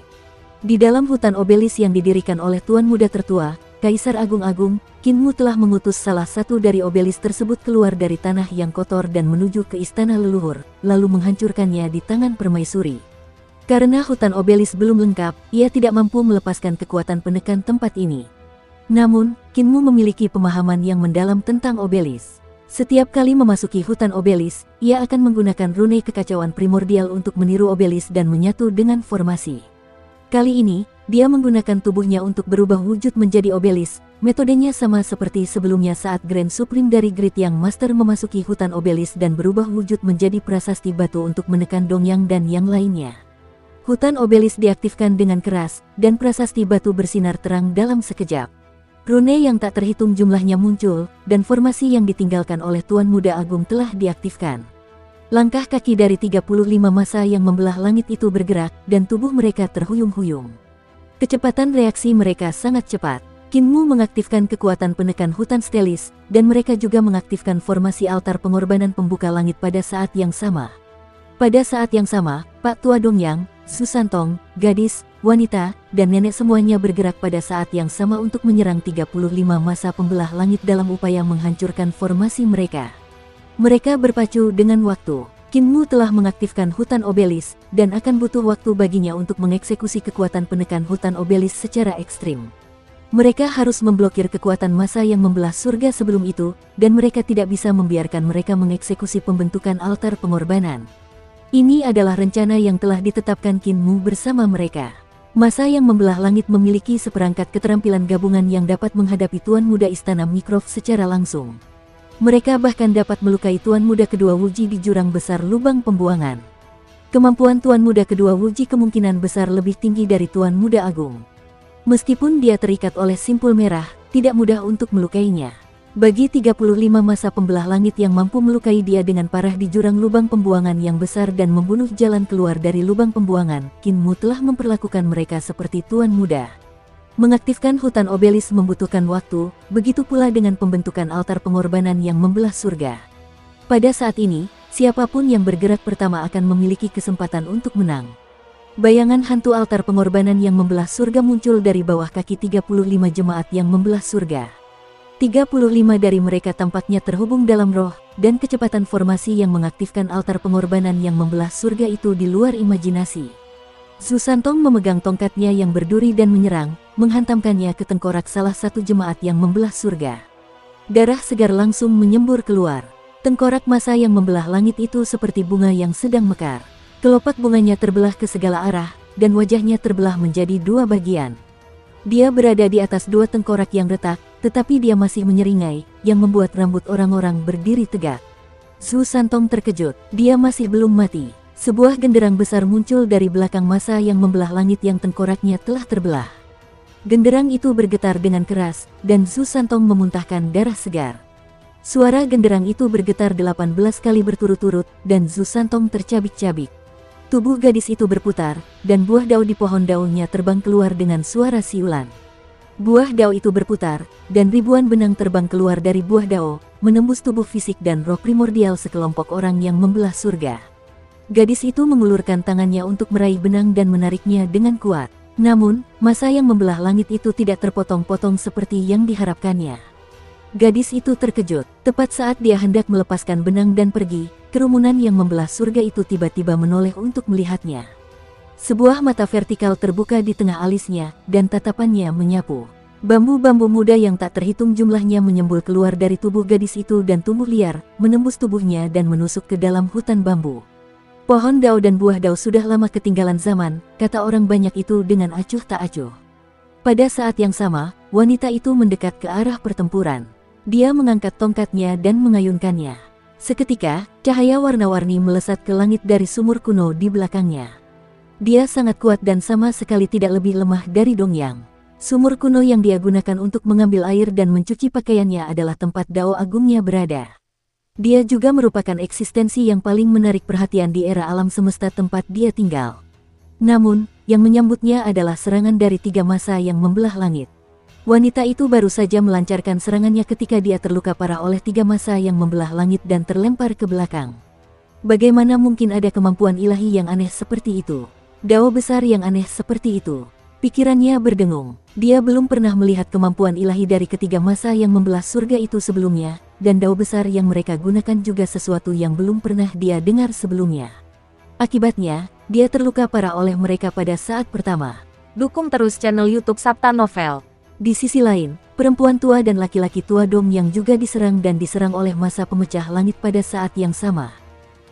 Di dalam hutan obelis yang didirikan oleh Tuan Muda Tertua, Kaisar Agung-Agung, Qin Mu telah mengutus salah satu dari obelis tersebut keluar dari tanah yang kotor dan menuju ke istana leluhur, lalu menghancurkannya di tangan permaisuri. Karena hutan obelis belum lengkap, ia tidak mampu melepaskan kekuatan penekan tempat ini. Namun, Qin Mu memiliki pemahaman yang mendalam tentang obelis. Setiap kali memasuki hutan obelis, ia akan menggunakan rune kekacauan primordial untuk meniru obelis dan menyatu dengan formasi. Kali ini, dia menggunakan tubuhnya untuk berubah wujud menjadi obelis. Metodenya sama seperti sebelumnya saat Grand Supreme dari Great Yang Master memasuki hutan obelis dan berubah wujud menjadi prasasti batu untuk menekan Dongyang dan yang lainnya. Hutan obelis diaktifkan dengan keras, dan prasasti batu bersinar terang dalam sekejap. Rune yang tak terhitung jumlahnya muncul, dan formasi yang ditinggalkan oleh Tuan Muda Agung telah diaktifkan. Langkah kaki dari 35 massa yang membelah langit itu bergerak, dan tubuh mereka terhuyung-huyung. Kecepatan reaksi mereka sangat cepat. Qin Mu mengaktifkan kekuatan penekan hutan stelis, dan mereka juga mengaktifkan formasi altar pengorbanan pembuka langit pada saat yang sama. Pada saat yang sama, Pak Tua Dongyang, Zhu Santong, gadis, wanita, dan nenek semuanya bergerak pada saat yang sama untuk menyerang 35 massa pembelah langit dalam upaya menghancurkan formasi mereka. Mereka berpacu dengan waktu. Qin Mu telah mengaktifkan hutan obelis, dan akan butuh waktu baginya untuk mengeksekusi kekuatan penekan hutan obelis secara ekstrim. Mereka harus memblokir kekuatan massa yang membelah surga sebelum itu, dan mereka tidak bisa membiarkan mereka mengeksekusi pembentukan altar pengorbanan. Ini adalah rencana yang telah ditetapkan Qin Mu bersama mereka. Massa yang membelah langit memiliki seperangkat keterampilan gabungan yang dapat menghadapi Tuan Muda Istana Mikrov secara langsung. Mereka bahkan dapat melukai Tuan Muda Kedua Wuji di jurang besar lubang pembuangan. Kemampuan Tuan Muda Kedua Wuji kemungkinan besar lebih tinggi dari Tuan Muda Agung. Meskipun dia terikat oleh simpul merah, tidak mudah untuk melukainya. Bagi 35 masa pembelah langit yang mampu melukai dia dengan parah di jurang lubang pembuangan yang besar dan membunuh jalan keluar dari lubang pembuangan, Kinmu telah memperlakukan mereka seperti tuan muda. Mengaktifkan hutan obelis membutuhkan waktu, begitu pula dengan pembentukan altar pengorbanan yang membelah surga. Pada saat ini, siapapun yang bergerak pertama akan memiliki kesempatan untuk menang. Bayangan hantu altar pengorbanan yang membelah surga muncul dari bawah kaki 35 jemaat yang membelah surga. 35 dari mereka tampaknya terhubung dalam roh, dan kecepatan formasi yang mengaktifkan altar pengorbanan yang membelah surga itu di luar imajinasi. Zhu Santong memegang tongkatnya yang berduri dan menyerang, menghantamkannya ke tengkorak salah satu jemaat yang membelah surga. Darah segar langsung menyembur keluar. Tengkorak massa yang membelah langit itu seperti bunga yang sedang mekar. Kelopak bunganya terbelah ke segala arah, dan wajahnya terbelah menjadi dua bagian. Dia berada di atas dua tengkorak yang retak, tetapi dia masih menyeringai, yang membuat rambut orang-orang berdiri tegak. Zhu Santong terkejut, dia masih belum mati. Sebuah genderang besar muncul dari belakang massa yang membelah langit yang tengkoraknya telah terbelah. Genderang itu bergetar dengan keras, dan Zhu Santong memuntahkan darah segar. Suara genderang itu bergetar 18 kali berturut-turut, dan Zhu Santong tercabik-cabik. Tubuh gadis itu berputar, dan buah dao di pohon daunnya terbang keluar dengan suara siulan. Buah dao itu berputar, dan ribuan benang terbang keluar dari buah dao, menembus tubuh fisik dan roh primordial sekelompok orang yang membelah surga. Gadis itu mengulurkan tangannya untuk meraih benang dan menariknya dengan kuat. Namun, massa yang membelah langit itu tidak terpotong-potong seperti yang diharapkannya. Gadis itu terkejut, tepat saat dia hendak melepaskan benang dan pergi, kerumunan yang membelah surga itu tiba-tiba menoleh untuk melihatnya. Sebuah mata vertikal terbuka di tengah alisnya, dan tatapannya menyapu. Bambu-bambu muda yang tak terhitung jumlahnya menyembul keluar dari tubuh gadis itu dan tumbuh liar, menembus tubuhnya dan menusuk ke dalam hutan bambu. Pohon dao dan buah dao sudah lama ketinggalan zaman, kata orang banyak itu dengan acuh tak acuh. Pada saat yang sama, wanita itu mendekat ke arah pertempuran. Dia mengangkat tongkatnya dan mengayunkannya. Seketika, cahaya warna-warni melesat ke langit dari sumur kuno di belakangnya. Dia sangat kuat dan sama sekali tidak lebih lemah dari Dongyang. Sumur kuno yang dia gunakan untuk mengambil air dan mencuci pakaiannya adalah tempat dao agungnya berada. Dia juga merupakan eksistensi yang paling menarik perhatian di era alam semesta tempat dia tinggal. Namun, yang menyambutnya adalah serangan dari 3 massa yang membelah langit. Wanita itu baru saja melancarkan serangannya ketika dia terluka parah oleh 3 massa yang membelah langit dan terlempar ke belakang. Bagaimana mungkin ada kemampuan ilahi yang aneh seperti itu? Dao besar yang aneh seperti itu. Pikirannya berdengung. Dia belum pernah melihat kemampuan ilahi dari ketiga massa yang membelah surga itu sebelumnya, dan dao besar yang mereka gunakan juga sesuatu yang belum pernah dia dengar sebelumnya. Akibatnya, dia terluka parah oleh mereka pada saat pertama. Dukung terus channel YouTube Sabta Novel. Di sisi lain, perempuan tua dan laki-laki tua Dong yang juga diserang dan diserang oleh massa pemecah langit pada saat yang sama.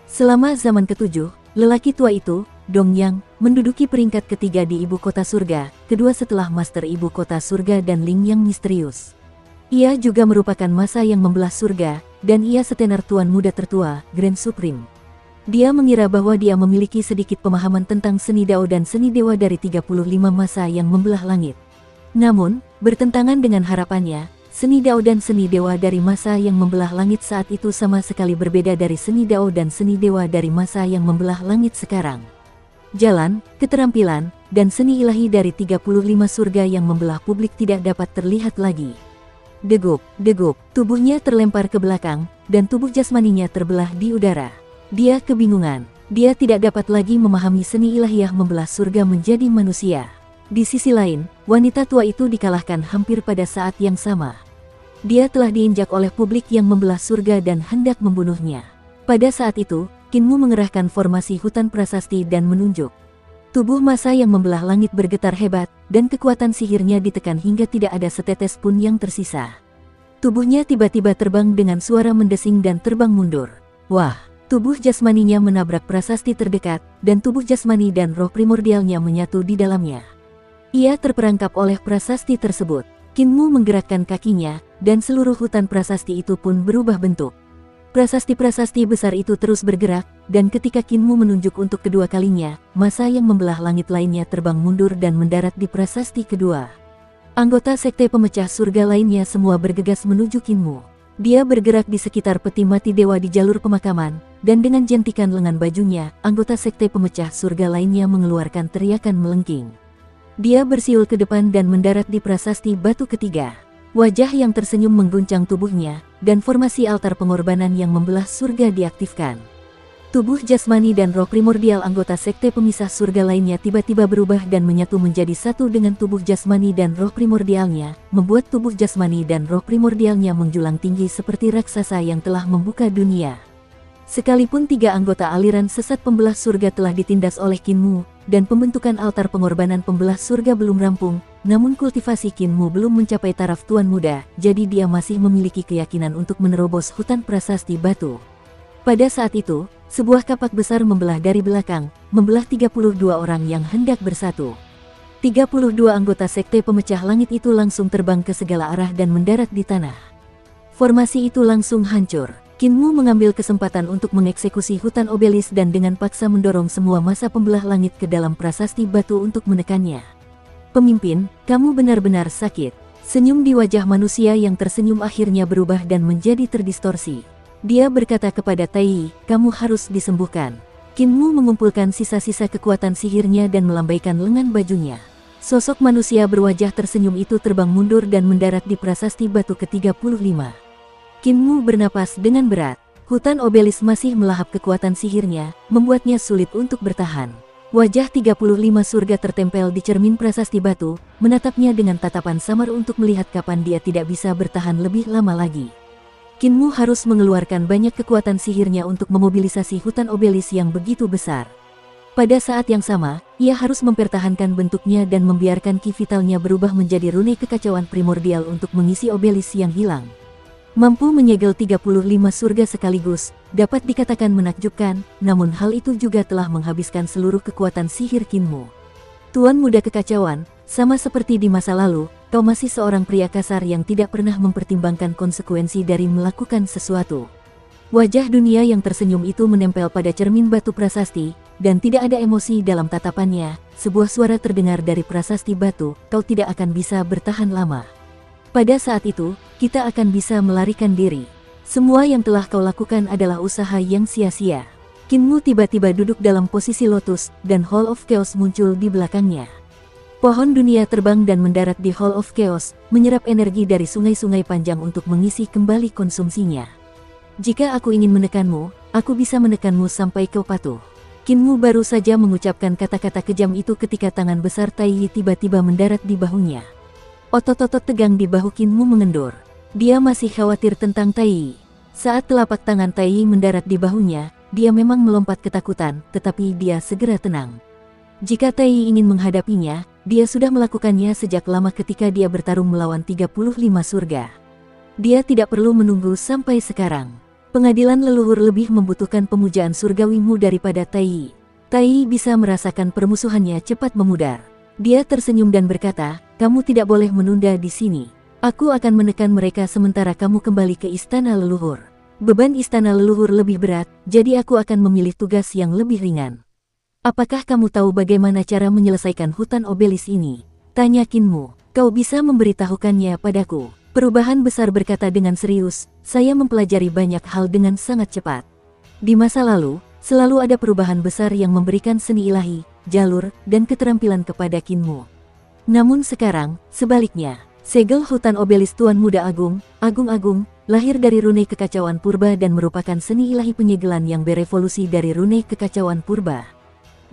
Selama zaman ke-7, lelaki tua itu, Dong Yang, menduduki peringkat ketiga di ibu kota surga, kedua setelah Master Ibu Kota Surga dan Ling Yang misterius. Ia juga merupakan massa yang membelah surga, dan ia setenar tuan muda tertua, Grand Supreme. Dia mengira bahwa dia memiliki sedikit pemahaman tentang seni dao dan seni dewa dari 35 massa yang membelah langit. Namun, bertentangan dengan harapannya, seni dao dan seni dewa dari massa yang membelah langit saat itu sama sekali berbeda dari seni dao dan seni dewa dari massa yang membelah langit sekarang. Jalan, keterampilan, dan seni ilahi dari 35 surga yang membelah publik tidak dapat terlihat lagi. Degup, tubuhnya terlempar ke belakang, dan tubuh jasmaninya terbelah di udara. Dia kebingungan, dia tidak dapat lagi memahami seni ilahiyah membelah surga menjadi manusia. Di sisi lain, wanita tua itu dikalahkan hampir pada saat yang sama. Dia telah diinjak oleh publik yang membelah surga dan hendak membunuhnya. Pada saat itu, Kinmu mengerahkan formasi hutan prasasti dan menunjuk. Tubuh massa yang membelah langit bergetar hebat, dan kekuatan sihirnya ditekan hingga tidak ada setetes pun yang tersisa. Tubuhnya tiba-tiba terbang dengan suara mendesing dan terbang mundur. Wah! Tubuh jasmaninya menabrak prasasti terdekat, dan tubuh jasmani dan roh primordialnya menyatu di dalamnya. Ia terperangkap oleh prasasti tersebut. Kinmu menggerakkan kakinya, dan seluruh hutan prasasti itu pun berubah bentuk. Prasasti-prasasti besar itu terus bergerak, dan ketika Kinmu menunjuk untuk kedua kalinya, massa yang membelah langit lainnya terbang mundur dan mendarat di prasasti kedua. Anggota sekte pemecah surga lainnya semua bergegas menuju Kinmu. Dia bergerak di sekitar peti mati dewa di jalur pemakaman, dan dengan jentikan lengan bajunya, anggota sekte pemecah surga lainnya mengeluarkan teriakan melengking. Dia bersiul ke depan dan mendarat di prasasti batu ketiga. Wajah yang tersenyum mengguncang tubuhnya, dan formasi altar pengorbanan yang membelah surga diaktifkan. Tubuh jasmani dan roh primordial anggota sekte pemisah surga lainnya tiba-tiba berubah dan menyatu menjadi satu dengan tubuh jasmani dan roh primordialnya, membuat tubuh jasmani dan roh primordialnya menjulang tinggi seperti raksasa yang telah membuka dunia. Sekalipun 3 anggota aliran sesat pembelah surga telah ditindas oleh Kinmu, dan pembentukan altar pengorbanan pembelah surga belum rampung, namun kultivasi Kinmu belum mencapai taraf Tuan Muda, jadi dia masih memiliki keyakinan untuk menerobos hutan prasasti batu. Pada saat itu, sebuah kapak besar membelah dari belakang, membelah 32 orang yang hendak bersatu. 32 anggota sekte pemecah langit itu langsung terbang ke segala arah dan mendarat di tanah. Formasi itu langsung hancur. Kinmu mengambil kesempatan untuk mengeksekusi hutan obelis dan dengan paksa mendorong semua massa pembelah langit ke dalam prasasti batu untuk menekannya. Pemimpin, kamu benar-benar sakit. Senyum di wajah manusia yang tersenyum akhirnya berubah dan menjadi terdistorsi. Dia berkata kepada Tai, kamu harus disembuhkan. Kinmu mengumpulkan sisa-sisa kekuatan sihirnya dan melambaikan lengan bajunya. Sosok manusia berwajah tersenyum itu terbang mundur dan mendarat di prasasti batu ke-35. Kinmu bernapas dengan berat. Hutan obelis masih melahap kekuatan sihirnya, membuatnya sulit untuk bertahan. Wajah 35 surga tertempel di cermin prasasti batu, menatapnya dengan tatapan samar untuk melihat kapan dia tidak bisa bertahan lebih lama lagi. Kinmu harus mengeluarkan banyak kekuatan sihirnya untuk memobilisasi hutan obelis yang begitu besar. Pada saat yang sama, ia harus mempertahankan bentuknya dan membiarkan ki vitalnya berubah menjadi rune kekacauan primordial untuk mengisi obelis yang hilang. Mampu menyegel 35 surga sekaligus, dapat dikatakan menakjubkan, namun hal itu juga telah menghabiskan seluruh kekuatan sihir Kinmu. Tuan Muda Kekacauan, sama seperti di masa lalu, kau masih seorang pria kasar yang tidak pernah mempertimbangkan konsekuensi dari melakukan sesuatu. Wajah dunia yang tersenyum itu menempel pada cermin batu prasasti, dan tidak ada emosi dalam tatapannya. Sebuah suara terdengar dari prasasti batu, kau tidak akan bisa bertahan lama. Pada saat itu, kita akan bisa melarikan diri. Semua yang telah kau lakukan adalah usaha yang sia-sia. Kinmu tiba-tiba duduk dalam posisi lotus, dan Hall of Chaos muncul di belakangnya. Pohon dunia terbang dan mendarat di Hall of Chaos, menyerap energi dari sungai-sungai panjang untuk mengisi kembali konsumsinya. Jika aku ingin menekanmu, aku bisa menekanmu sampai kau patuh. Kinmu baru saja mengucapkan kata-kata kejam itu ketika tangan besar Tai tiba-tiba mendarat di bahunya. Otot-otot tegang di bahu Kinmu mengendur. Dia masih khawatir tentang Tai. Saat telapak tangan Tai mendarat di bahunya, dia memang melompat ketakutan, tetapi dia segera tenang. Jika Tai ingin menghadapinya, dia sudah melakukannya sejak lama ketika dia bertarung melawan 35 surga. Dia tidak perlu menunggu sampai sekarang. Pengadilan leluhur lebih membutuhkan pemujaan surgawimu daripada Tai. Tai bisa merasakan permusuhannya cepat memudar. Dia tersenyum dan berkata, kamu tidak boleh menunda di sini. Aku akan menekan mereka sementara kamu kembali ke istana leluhur. Beban istana leluhur lebih berat, jadi aku akan memilih tugas yang lebih ringan. Apakah kamu tahu bagaimana cara menyelesaikan hutan obelis ini? Tanya Kinmu. Kau bisa memberitahukannya padaku. Perubahan besar berkata dengan serius, saya mempelajari banyak hal dengan sangat cepat. Di masa lalu, selalu ada perubahan besar yang memberikan seni ilahi, jalur, dan keterampilan kepada Kinmu. Namun sekarang, sebaliknya, segel hutan obelis Tuan Muda Agung, Agung, lahir dari rune kekacauan purba dan merupakan seni ilahi penyegelan yang berevolusi dari rune kekacauan purba.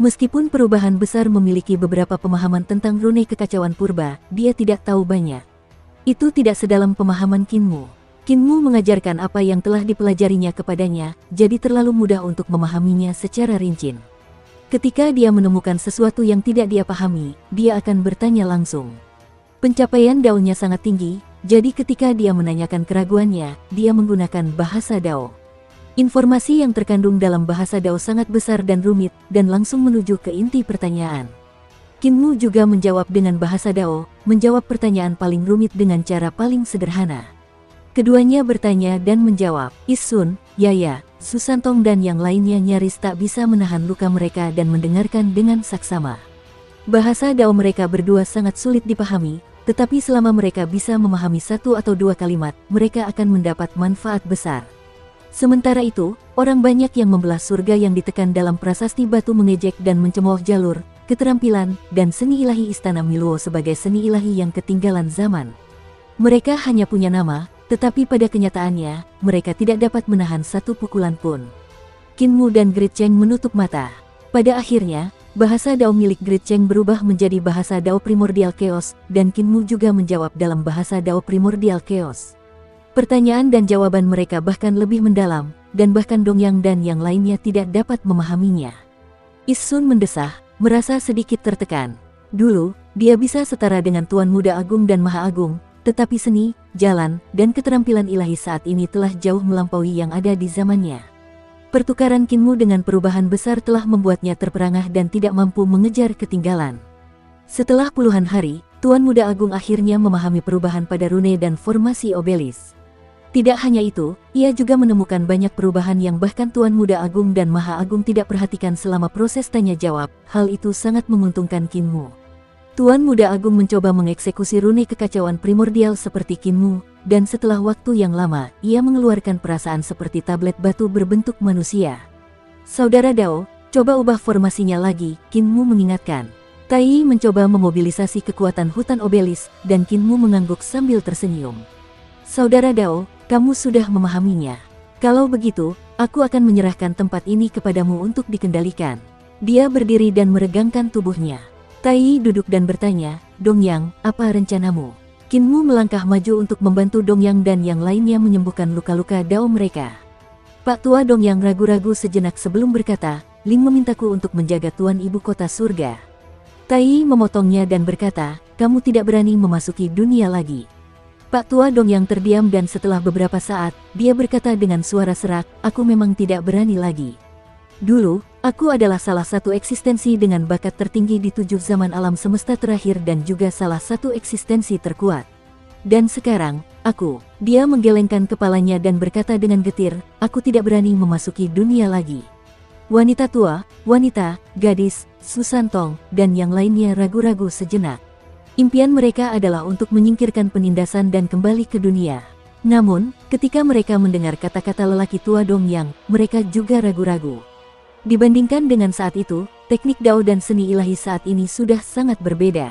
Meskipun perubahan besar memiliki beberapa pemahaman tentang rune kekacauan purba, dia tidak tahu banyak. Itu tidak sedalam pemahaman Kinmu. Kinmu mengajarkan apa yang telah dipelajarinya kepadanya, jadi terlalu mudah untuk memahaminya secara rinci. Ketika dia menemukan sesuatu yang tidak dia pahami, dia akan bertanya langsung. Pencapaian Dao-nya sangat tinggi, jadi ketika dia menanyakan keraguannya, dia menggunakan bahasa Dao. Informasi yang terkandung dalam bahasa Dao sangat besar dan rumit, dan langsung menuju ke inti pertanyaan. Kinmu juga menjawab dengan bahasa Dao, menjawab pertanyaan paling rumit dengan cara paling sederhana. Keduanya bertanya dan menjawab. Isun, Yaya, Susantong dan yang lainnya nyaris tak bisa menahan luka mereka dan mendengarkan dengan saksama. Bahasa Dao mereka berdua sangat sulit dipahami, tetapi selama mereka bisa memahami satu atau dua kalimat, mereka akan mendapat manfaat besar. Sementara itu, orang banyak yang membelah surga yang ditekan dalam prasasti batu mengejek dan mencemooh jalur, keterampilan, dan seni ilahi Istana Miluo sebagai seni ilahi yang ketinggalan zaman. Mereka hanya punya nama, tetapi pada kenyataannya, mereka tidak dapat menahan satu pukulan pun. Qinmu dan Grid Cheng menutup mata. Pada akhirnya, bahasa Dao milik Grid Cheng berubah menjadi bahasa Dao Primordial Chaos, dan Qinmu juga menjawab dalam bahasa Dao Primordial Chaos. Pertanyaan dan jawaban mereka bahkan lebih mendalam, dan bahkan Dongyang dan yang lainnya tidak dapat memahaminya. Is Sun mendesah, merasa sedikit tertekan. Dulu, dia bisa setara dengan Tuan Muda Agung dan Maha Agung, tetapi seni, jalan, dan keterampilan ilahi saat ini telah jauh melampaui yang ada di zamannya. Pertukaran Qinmu dengan perubahan besar telah membuatnya terperangah dan tidak mampu mengejar ketinggalan. Setelah puluhan hari, Tuan Muda Agung akhirnya memahami perubahan pada rune dan formasi obelis. Tidak hanya itu, ia juga menemukan banyak perubahan yang bahkan Tuan Muda Agung dan Maha Agung tidak perhatikan selama proses tanya jawab. Hal itu sangat menguntungkan Qinmu. Tuan Muda Agung mencoba mengeksekusi rune kekacauan primordial seperti Qinmu, dan setelah waktu yang lama, ia mengeluarkan perasaan seperti tablet batu berbentuk manusia. Saudara Dao, coba ubah formasinya lagi, Qinmu mengingatkan. Tai mencoba memobilisasi kekuatan hutan obelis, dan Qinmu mengangguk sambil tersenyum. Saudara Dao, kamu sudah memahaminya. Kalau begitu, aku akan menyerahkan tempat ini kepadamu untuk dikendalikan. Dia berdiri dan meregangkan tubuhnya. Tai duduk dan bertanya, Dongyang, apa rencanamu? Qinmu melangkah maju untuk membantu Dongyang dan yang lainnya menyembuhkan luka-luka Dao mereka. Pak Tua Dongyang ragu-ragu sejenak sebelum berkata, Ling memintaku untuk menjaga Tuan Ibu Kota Surga. Tai memotongnya dan berkata, kamu tidak berani memasuki dunia lagi. Pak Tua Dongyang terdiam dan setelah beberapa saat, dia berkata dengan suara serak, aku memang tidak berani lagi. Dulu, aku adalah salah satu eksistensi dengan bakat tertinggi di 7 zaman alam semesta terakhir dan juga salah satu eksistensi terkuat. Dan sekarang, dia menggelengkan kepalanya dan berkata dengan getir, aku tidak berani memasuki dunia lagi. Wanita tua, wanita, gadis, Susantong, dan yang lainnya ragu-ragu sejenak. Impian mereka adalah untuk menyingkirkan penindasan dan kembali ke dunia. Namun, ketika mereka mendengar kata-kata lelaki tua Dongyang, mereka juga ragu-ragu. Dibandingkan dengan saat itu, teknik Dao dan seni ilahi saat ini sudah sangat berbeda.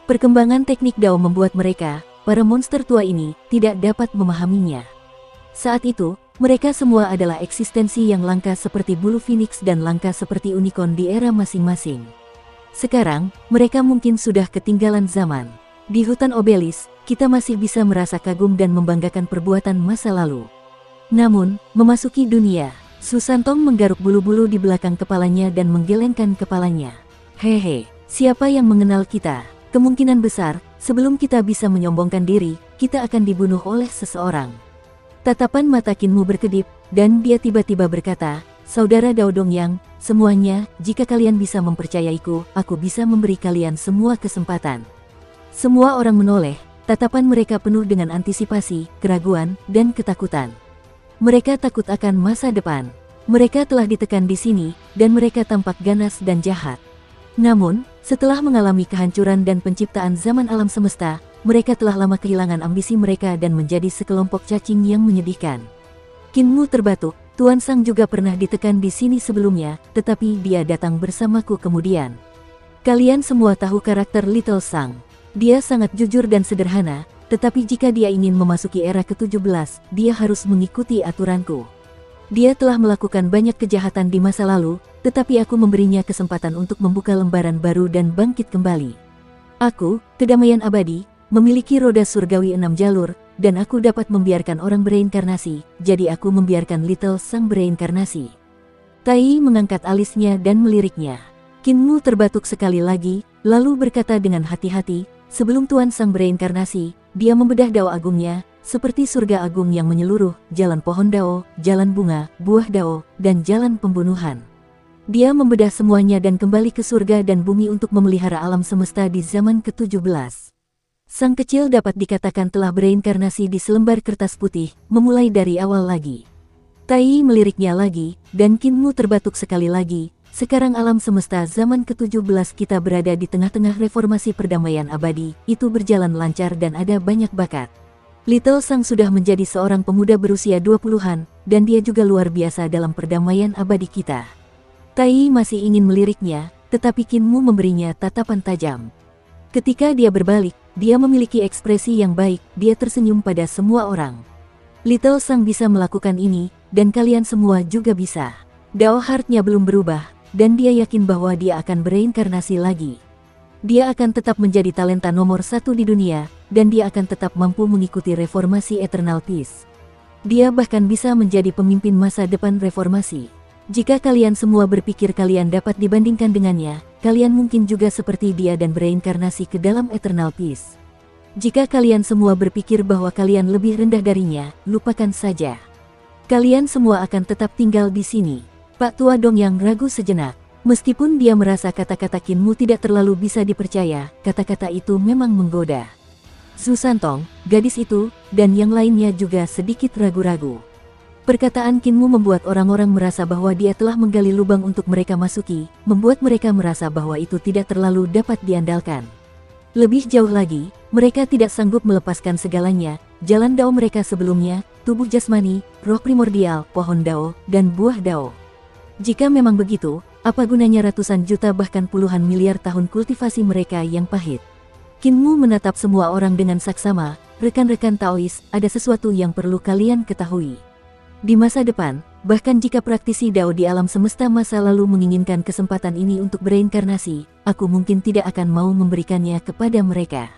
Perkembangan teknik Dao membuat mereka, para monster tua ini, tidak dapat memahaminya. Saat itu, mereka semua adalah eksistensi yang langka seperti bulu phoenix dan langka seperti unicorn di era masing-masing. Sekarang, mereka mungkin sudah ketinggalan zaman. Di hutan obelis, kita masih bisa merasa kagum dan membanggakan perbuatan masa lalu. Namun, memasuki dunia, Susantong menggaruk bulu-bulu di belakang kepalanya dan menggelengkan kepalanya. Hehe, siapa yang mengenal kita? Kemungkinan besar, sebelum kita bisa menyombongkan diri, kita akan dibunuh oleh seseorang. Tatapan mata Qinmu berkedip, dan dia tiba-tiba berkata, Saudara Dao Dongyang, semuanya, jika kalian bisa mempercayaiku, aku bisa memberi kalian semua kesempatan. Semua orang menoleh, tatapan mereka penuh dengan antisipasi, keraguan, dan ketakutan. Mereka takut akan masa depan. Mereka telah ditekan di sini, dan mereka tampak ganas dan jahat. Namun, setelah mengalami kehancuran dan penciptaan zaman alam semesta, mereka telah lama kehilangan ambisi mereka dan menjadi sekelompok cacing yang menyedihkan. Qinmu terbatuk. Tuan Sang juga pernah ditekan di sini sebelumnya, tetapi dia datang bersamaku kemudian. Kalian semua tahu karakter Little Sang. Dia sangat jujur dan sederhana, tetapi jika dia ingin memasuki era ke-17, dia harus mengikuti aturanku. Dia telah melakukan banyak kejahatan di masa lalu, tetapi aku memberinya kesempatan untuk membuka lembaran baru dan bangkit kembali. Aku, kedamaian abadi, memiliki roda surgawi 6 jalur, dan aku dapat membiarkan orang bereinkarnasi, jadi aku membiarkan Little Sang bereinkarnasi. Tai mengangkat alisnya dan meliriknya. Qinmu terbatuk sekali lagi, lalu berkata dengan hati-hati, sebelum Tuan Sang bereinkarnasi, dia membedah Dao Agungnya, seperti surga agung yang menyeluruh, jalan pohon Dao, jalan bunga, buah Dao, dan jalan pembunuhan. Dia membedah semuanya dan kembali ke surga dan bumi untuk memelihara alam semesta di zaman ke-17. Sang kecil dapat dikatakan telah bereinkarnasi di selembar kertas putih, memulai dari awal lagi. Tai meliriknya lagi, dan Qinmu terbatuk sekali lagi, Sekarang alam semesta zaman ke-17 kita berada di tengah-tengah reformasi perdamaian abadi, itu berjalan lancar dan ada banyak bakat. Little Sang sudah menjadi seorang pemuda berusia 20-an, dan dia juga luar biasa dalam perdamaian abadi kita. Tai masih ingin meliriknya, tetapi Qin Mu memberinya tatapan tajam. Ketika dia berbalik, dia memiliki ekspresi yang baik, dia tersenyum pada semua orang. Little Sang bisa melakukan ini, dan kalian semua juga bisa. Dao Heart-nya belum berubah, dan dia yakin bahwa dia akan bereinkarnasi lagi. Dia akan tetap menjadi talenta nomor 1 di dunia, dan dia akan tetap mampu mengikuti reformasi Eternal Peace. Dia bahkan bisa menjadi pemimpin masa depan reformasi. Jika kalian semua berpikir kalian dapat dibandingkan dengannya, kalian mungkin juga seperti dia dan bereinkarnasi ke dalam Eternal Peace. Jika kalian semua berpikir bahwa kalian lebih rendah darinya, lupakan saja. Kalian semua akan tetap tinggal di sini. Pak Tua Dongyang ragu sejenak. Meskipun dia merasa kata-kata Qin Mu tidak terlalu bisa dipercaya, kata-kata itu memang menggoda. Zhu Santong, gadis itu, dan yang lainnya juga sedikit ragu-ragu. Perkataan Qin Mu membuat orang-orang merasa bahwa dia telah menggali lubang untuk mereka masuki, membuat mereka merasa bahwa itu tidak terlalu dapat diandalkan. Lebih jauh lagi, mereka tidak sanggup melepaskan segalanya, jalan Dao mereka sebelumnya, tubuh jasmani, roh primordial, pohon Dao, dan buah Dao. Jika memang begitu, apa gunanya ratusan juta bahkan puluhan miliar tahun kultivasi mereka yang pahit? Qin Mu menatap semua orang dengan saksama, rekan-rekan Taois, ada sesuatu yang perlu kalian ketahui. Di masa depan, bahkan jika praktisi Dao di alam semesta masa lalu menginginkan kesempatan ini untuk bereinkarnasi, aku mungkin tidak akan mau memberikannya kepada mereka.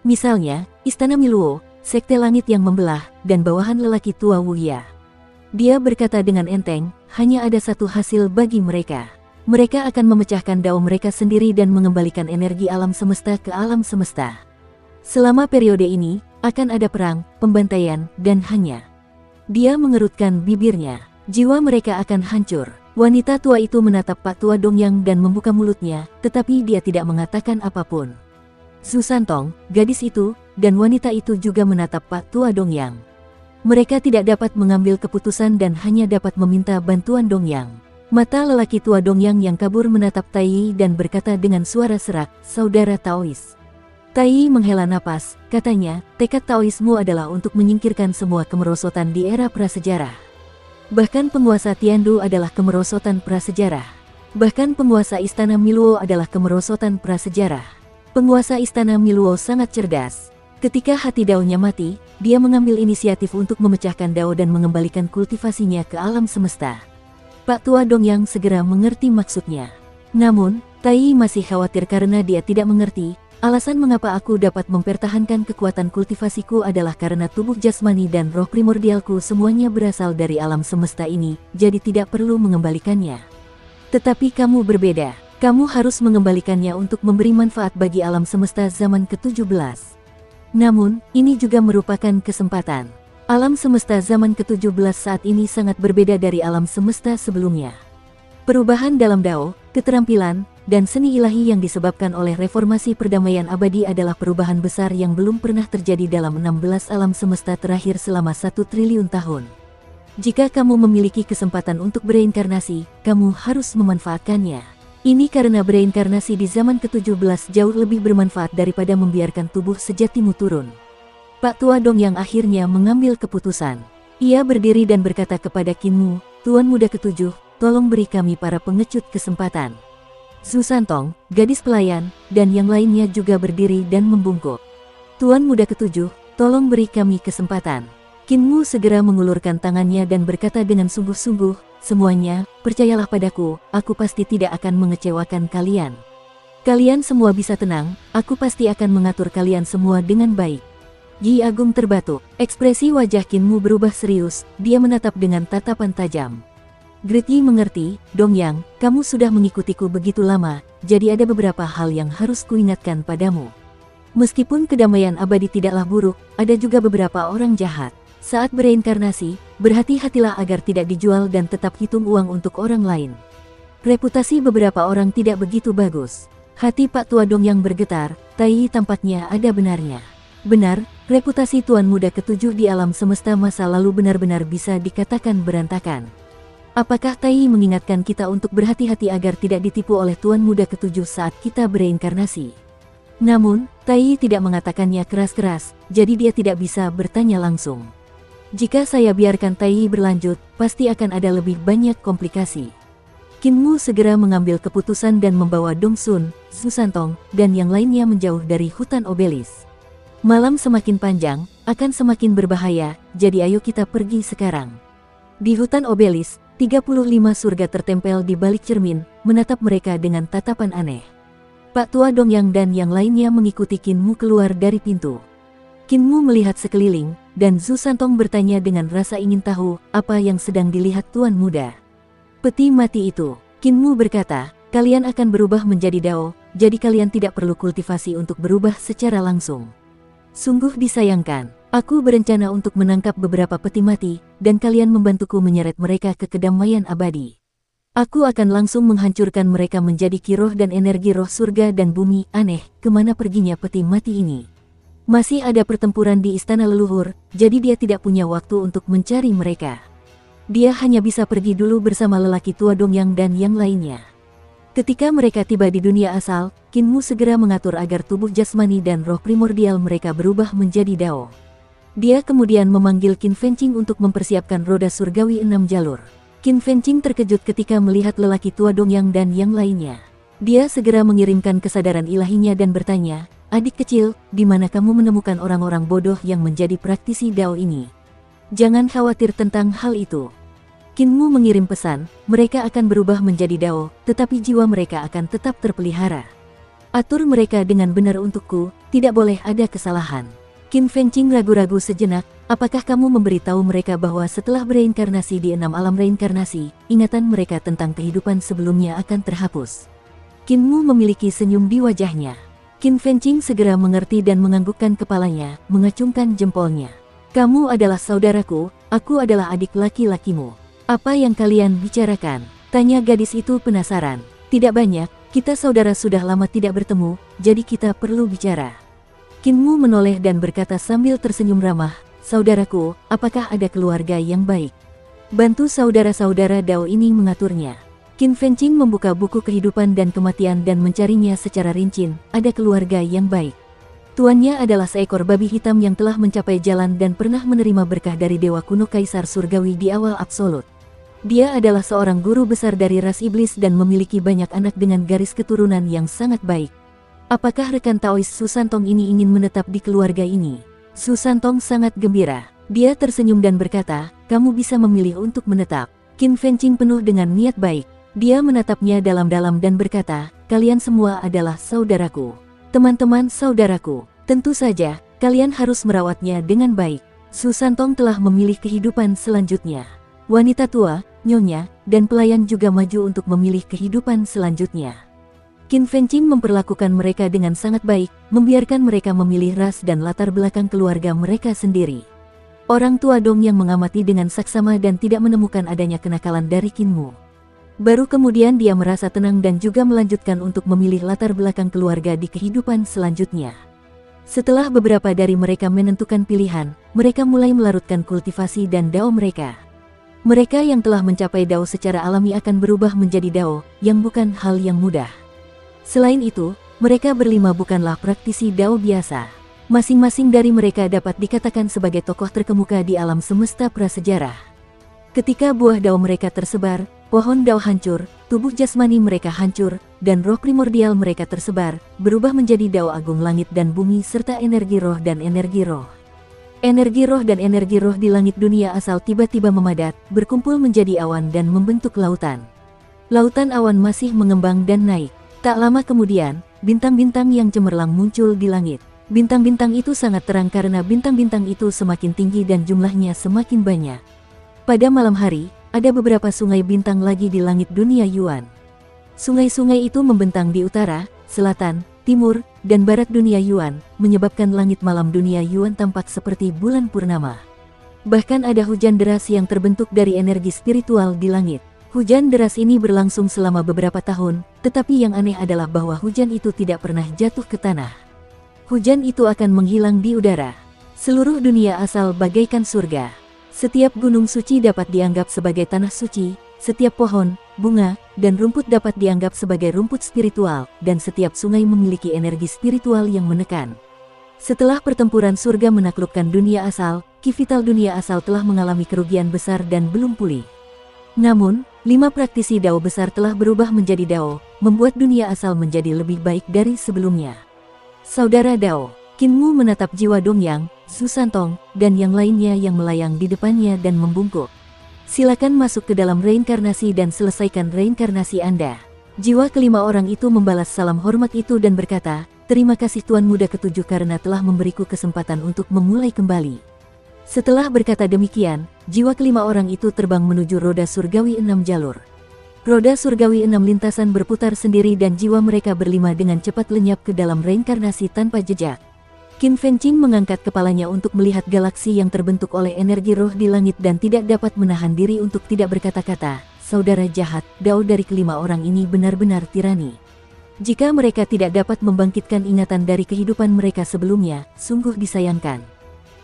Misalnya, Istana Miluo, Sekte Langit yang Membelah, dan bawahan lelaki tua Wuya. Dia berkata dengan enteng, hanya ada satu hasil bagi mereka. Mereka akan memecahkan Dao mereka sendiri dan mengembalikan energi alam semesta ke alam semesta. Selama periode ini, akan ada perang, pembantaian, dan hanya. Dia mengerutkan bibirnya. Jiwa mereka akan hancur. Wanita tua itu menatap Pak Tua Dongyang dan membuka mulutnya, tetapi dia tidak mengatakan apapun. Zhu Santong, gadis itu, dan wanita itu juga menatap Pak Tua Dongyang. Mereka tidak dapat mengambil keputusan dan hanya dapat meminta bantuan Dongyang. Mata lelaki tua Dongyang yang kabur menatap Tai dan berkata dengan suara serak, "Saudara Taois." Tai menghela napas, katanya, tekad Taoismu adalah untuk menyingkirkan semua kemerosotan di era prasejarah. Bahkan penguasa Tiandu adalah kemerosotan prasejarah. Bahkan penguasa Istana Miluo adalah kemerosotan prasejarah. Penguasa Istana Miluo sangat cerdas. Ketika hati Dao-nya mati, dia mengambil inisiatif untuk memecahkan Dao dan mengembalikan kultivasinya ke alam semesta. Pak Tua Dongyang segera mengerti maksudnya. Namun, Tai masih khawatir karena dia tidak mengerti, alasan mengapa aku dapat mempertahankan kekuatan kultivasiku adalah karena tubuh jasmani dan roh primordialku semuanya berasal dari alam semesta ini, jadi tidak perlu mengembalikannya. Tetapi kamu berbeda, kamu harus mengembalikannya untuk memberi manfaat bagi alam semesta zaman ke-17. Namun, ini juga merupakan kesempatan. Alam semesta zaman ke-17 saat ini sangat berbeda dari alam semesta sebelumnya. Perubahan dalam Dao, keterampilan, dan seni ilahi yang disebabkan oleh reformasi perdamaian abadi adalah perubahan besar yang belum pernah terjadi dalam 16 alam semesta terakhir selama 1 triliun tahun. Jika kamu memiliki kesempatan untuk bereinkarnasi, kamu harus memanfaatkannya. Ini karena bereinkarnasi di zaman ke-17 jauh lebih bermanfaat daripada membiarkan tubuh sejatimu turun. Pak Tua Dongyang akhirnya mengambil keputusan. Ia berdiri dan berkata kepada Qin Mu, "Tuan Muda ke-7, tolong beri kami para pengecut kesempatan." Zhu Santong, gadis pelayan, dan yang lainnya juga berdiri dan membungkuk. "Tuan Muda ke-7, tolong beri kami kesempatan." Qin Mu segera mengulurkan tangannya dan berkata dengan sungguh-sungguh, "Semuanya, percayalah padaku, aku pasti tidak akan mengecewakan kalian. Kalian semua bisa tenang, aku pasti akan mengatur kalian semua dengan baik." Yi Agung terbatuk, ekspresi wajah Qin Mu berubah serius, dia menatap dengan tatapan tajam. Great Yi mengerti, Dongyang, kamu sudah mengikutiku begitu lama, jadi ada beberapa hal yang harus kuingatkan padamu. Meskipun kedamaian abadi tidaklah buruk, ada juga beberapa orang jahat. Saat bereinkarnasi, berhati-hatilah agar tidak dijual dan tetap hitung uang untuk orang lain. Reputasi beberapa orang tidak begitu bagus. Hati Pak Tua Dongyang bergetar, Tai tampaknya ada benarnya. Benar, reputasi Tuan Muda ke-7 di alam semesta masa lalu benar-benar bisa dikatakan berantakan. Apakah Tai mengingatkan kita untuk berhati-hati agar tidak ditipu oleh Tuan Muda ketujuh saat kita bereinkarnasi? Namun, Tai tidak mengatakannya keras-keras, jadi dia tidak bisa bertanya langsung. Jika saya biarkan Tai berlanjut, pasti akan ada lebih banyak komplikasi. Kinmu segera mengambil keputusan dan membawa Dongsun, Susantong, dan yang lainnya menjauh dari hutan obelis. Malam semakin panjang, akan semakin berbahaya, jadi ayo kita pergi sekarang. Di hutan obelis, 35 surga tertempel di balik cermin, menatap mereka dengan tatapan aneh. Pak Tua Dongyang dan yang lainnya mengikuti Kinmu keluar dari pintu. Kinmu melihat sekeliling, dan Susantong bertanya dengan rasa ingin tahu apa yang sedang dilihat Tuan Muda. Peti mati itu, Kinmu berkata, kalian akan berubah menjadi Dao, jadi kalian tidak perlu kultivasi untuk berubah secara langsung. Sungguh disayangkan. Aku berencana untuk menangkap beberapa peti mati, dan kalian membantuku menyeret mereka ke kedamaian abadi. Aku akan langsung menghancurkan mereka menjadi kiroh dan energi roh surga dan bumi. Aneh, kemana perginya peti mati ini? Masih ada pertempuran di istana leluhur, jadi dia tidak punya waktu untuk mencari mereka. Dia hanya bisa pergi dulu bersama lelaki tua Dongyang dan yang lainnya. Ketika mereka tiba di dunia asal, Kinmu segera mengatur agar tubuh jasmani dan roh primordial mereka berubah menjadi Dao. Dia kemudian memanggil Qin Fengqing untuk mempersiapkan roda surgawi 6 jalur. Qin Fengqing terkejut ketika melihat lelaki tua Dongyang dan yang lainnya. Dia segera mengirimkan kesadaran ilahinya dan bertanya, adik kecil, di mana kamu menemukan orang-orang bodoh yang menjadi praktisi Dao ini? Jangan khawatir tentang hal itu. Kinmu mengirim pesan, mereka akan berubah menjadi Dao, tetapi jiwa mereka akan tetap terpelihara. Atur mereka dengan benar untukku, tidak boleh ada kesalahan. Qin Fengqing ragu-ragu sejenak, apakah kamu memberitahu mereka bahwa setelah bereinkarnasi di 6 alam reinkarnasi, ingatan mereka tentang kehidupan sebelumnya akan terhapus? Kinmu memiliki senyum di wajahnya. Qin Fengqing segera mengerti dan menganggukkan kepalanya, mengacungkan jempolnya. Kamu adalah saudaraku, aku adalah adik laki-lakimu. Apa yang kalian bicarakan? Tanya gadis itu penasaran. Tidak banyak, kita saudara sudah lama tidak bertemu, jadi kita perlu bicara. Kinmu menoleh dan berkata sambil tersenyum ramah, saudaraku, apakah ada keluarga yang baik? Bantu saudara-saudara Dao ini mengaturnya. Qin Fengqing membuka buku kehidupan dan kematian dan mencarinya secara rinci. Ada keluarga yang baik. Tuannya adalah seekor babi hitam yang telah mencapai jalan dan pernah menerima berkah dari dewa kuno Kaisar Surgawi di awal absolut. Dia adalah seorang guru besar dari ras iblis dan memiliki banyak anak dengan garis keturunan yang sangat baik. Apakah rekan Taois Susantong ini ingin menetap di keluarga ini? Susantong sangat gembira. Dia tersenyum dan berkata, kamu bisa memilih untuk menetap. Qin Fengqing penuh dengan niat baik. Dia menatapnya dalam-dalam dan berkata, kalian semua adalah saudaraku. Teman-teman saudaraku, tentu saja, kalian harus merawatnya dengan baik. Susantong telah memilih kehidupan selanjutnya. Wanita tua, nyonya, dan pelayan juga maju untuk memilih kehidupan selanjutnya. Qin Fengqing memperlakukan mereka dengan sangat baik, membiarkan mereka memilih ras dan latar belakang keluarga mereka sendiri. Orang tua Dong yang mengamati dengan saksama dan tidak menemukan adanya kenakalan dari Kinmu. Baru kemudian dia merasa tenang dan juga melanjutkan untuk memilih latar belakang keluarga di kehidupan selanjutnya. Setelah beberapa dari mereka menentukan pilihan, mereka mulai melarutkan kultivasi dan Dao mereka. Mereka yang telah mencapai Dao secara alami akan berubah menjadi Dao, yang bukan hal yang mudah. Selain itu, mereka berlima bukanlah praktisi Dao biasa. Masing-masing dari mereka dapat dikatakan sebagai tokoh terkemuka di alam semesta prasejarah. Ketika buah Dao mereka tersebar, pohon Dao hancur, tubuh jasmani mereka hancur, dan roh primordial mereka tersebar, berubah menjadi Dao agung langit dan bumi serta energi roh dan energi roh. Energi roh dan energi roh di langit dunia asal tiba-tiba memadat, berkumpul menjadi awan dan membentuk lautan. Lautan awan masih mengembang dan naik. Tak lama kemudian, bintang-bintang yang cemerlang muncul di langit. Bintang-bintang itu sangat terang karena bintang-bintang itu semakin tinggi dan jumlahnya semakin banyak. Pada malam hari, ada beberapa sungai bintang lagi di langit dunia Yuan. Sungai-sungai itu membentang di utara, selatan, timur, dan barat dunia Yuan, menyebabkan langit malam dunia Yuan tampak seperti bulan purnama. Bahkan ada hujan deras yang terbentuk dari energi spiritual di langit. Hujan deras ini berlangsung selama beberapa tahun, tetapi yang aneh adalah bahwa hujan itu tidak pernah jatuh ke tanah. Hujan itu akan menghilang di udara. Seluruh dunia asal bagaikan surga. Setiap gunung suci dapat dianggap sebagai tanah suci, Setiap pohon, bunga, dan rumput dapat dianggap sebagai rumput spiritual, dan setiap sungai memiliki energi spiritual yang menekan. Setelah pertempuran surga menaklukkan dunia asal, ki vital dunia asal telah mengalami kerugian besar dan belum pulih. Namun, 5 praktisi Dao besar telah berubah menjadi Dao, membuat dunia asal menjadi lebih baik dari sebelumnya. Saudara Dao, Qin Mu menatap jiwa Dongyang, Su Santong, dan yang lainnya yang melayang di depannya dan membungkuk. Silakan masuk ke dalam reinkarnasi dan selesaikan reinkarnasi Anda. Jiwa kelima orang itu membalas salam hormat itu dan berkata, terima kasih Tuan Muda ketujuh karena telah memberiku kesempatan untuk memulai kembali. Setelah berkata demikian, jiwa kelima orang itu terbang menuju roda surgawi 6 jalur. Roda surgawi 6 lintasan berputar sendiri dan jiwa mereka berlima dengan cepat lenyap ke dalam reinkarnasi tanpa jejak. Qin Fengqing mengangkat kepalanya untuk melihat galaksi yang terbentuk oleh energi roh di langit dan tidak dapat menahan diri untuk tidak berkata-kata, saudara jahat, Dao dari kelima orang ini benar-benar tirani. Jika mereka tidak dapat membangkitkan ingatan dari kehidupan mereka sebelumnya, sungguh disayangkan.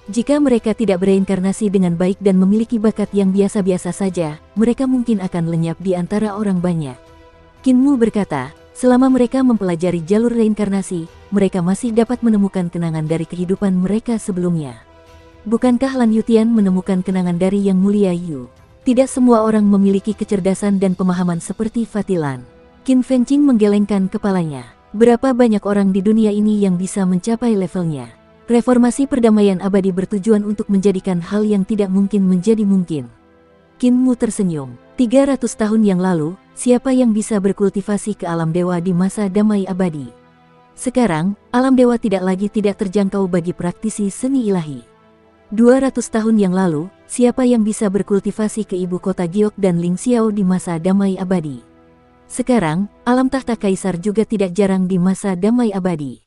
Jika mereka tidak bereinkarnasi dengan baik dan memiliki bakat yang biasa-biasa saja, mereka mungkin akan lenyap di antara orang banyak. Qin Mu berkata, selama mereka mempelajari jalur reinkarnasi, mereka masih dapat menemukan kenangan dari kehidupan mereka sebelumnya. Bukankah Lan Yutian menemukan kenangan dari Yang Mulia Yu? Tidak semua orang memiliki kecerdasan dan pemahaman seperti Fatilan. Qin Fengqing menggelengkan kepalanya. Berapa banyak orang di dunia ini yang bisa mencapai levelnya? Reformasi perdamaian abadi bertujuan untuk menjadikan hal yang tidak mungkin menjadi mungkin. Qin Mu tersenyum. 300 tahun yang lalu, siapa yang bisa berkultivasi ke alam dewa di masa damai abadi? Sekarang, alam dewa tidak lagi tidak terjangkau bagi praktisi seni ilahi. 200 tahun yang lalu, siapa yang bisa berkultivasi ke ibu kota Giok dan Lingxiao di masa damai abadi? Sekarang, alam tahta kaisar juga tidak jarang di masa damai abadi.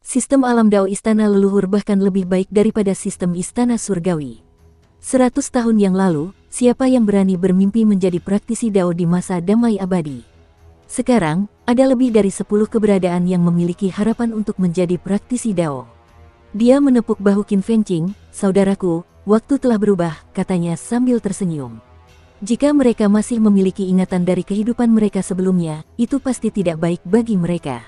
Sistem alam Dao istana leluhur bahkan lebih baik daripada sistem istana surgawi. 100 tahun yang lalu, siapa yang berani bermimpi menjadi praktisi Dao di masa damai abadi? Sekarang, ada lebih dari 10 keberadaan yang memiliki harapan untuk menjadi praktisi Dao. Dia menepuk bahu Qin Fengqing, saudaraku, waktu telah berubah, katanya sambil tersenyum. Jika mereka masih memiliki ingatan dari kehidupan mereka sebelumnya, itu pasti tidak baik bagi mereka.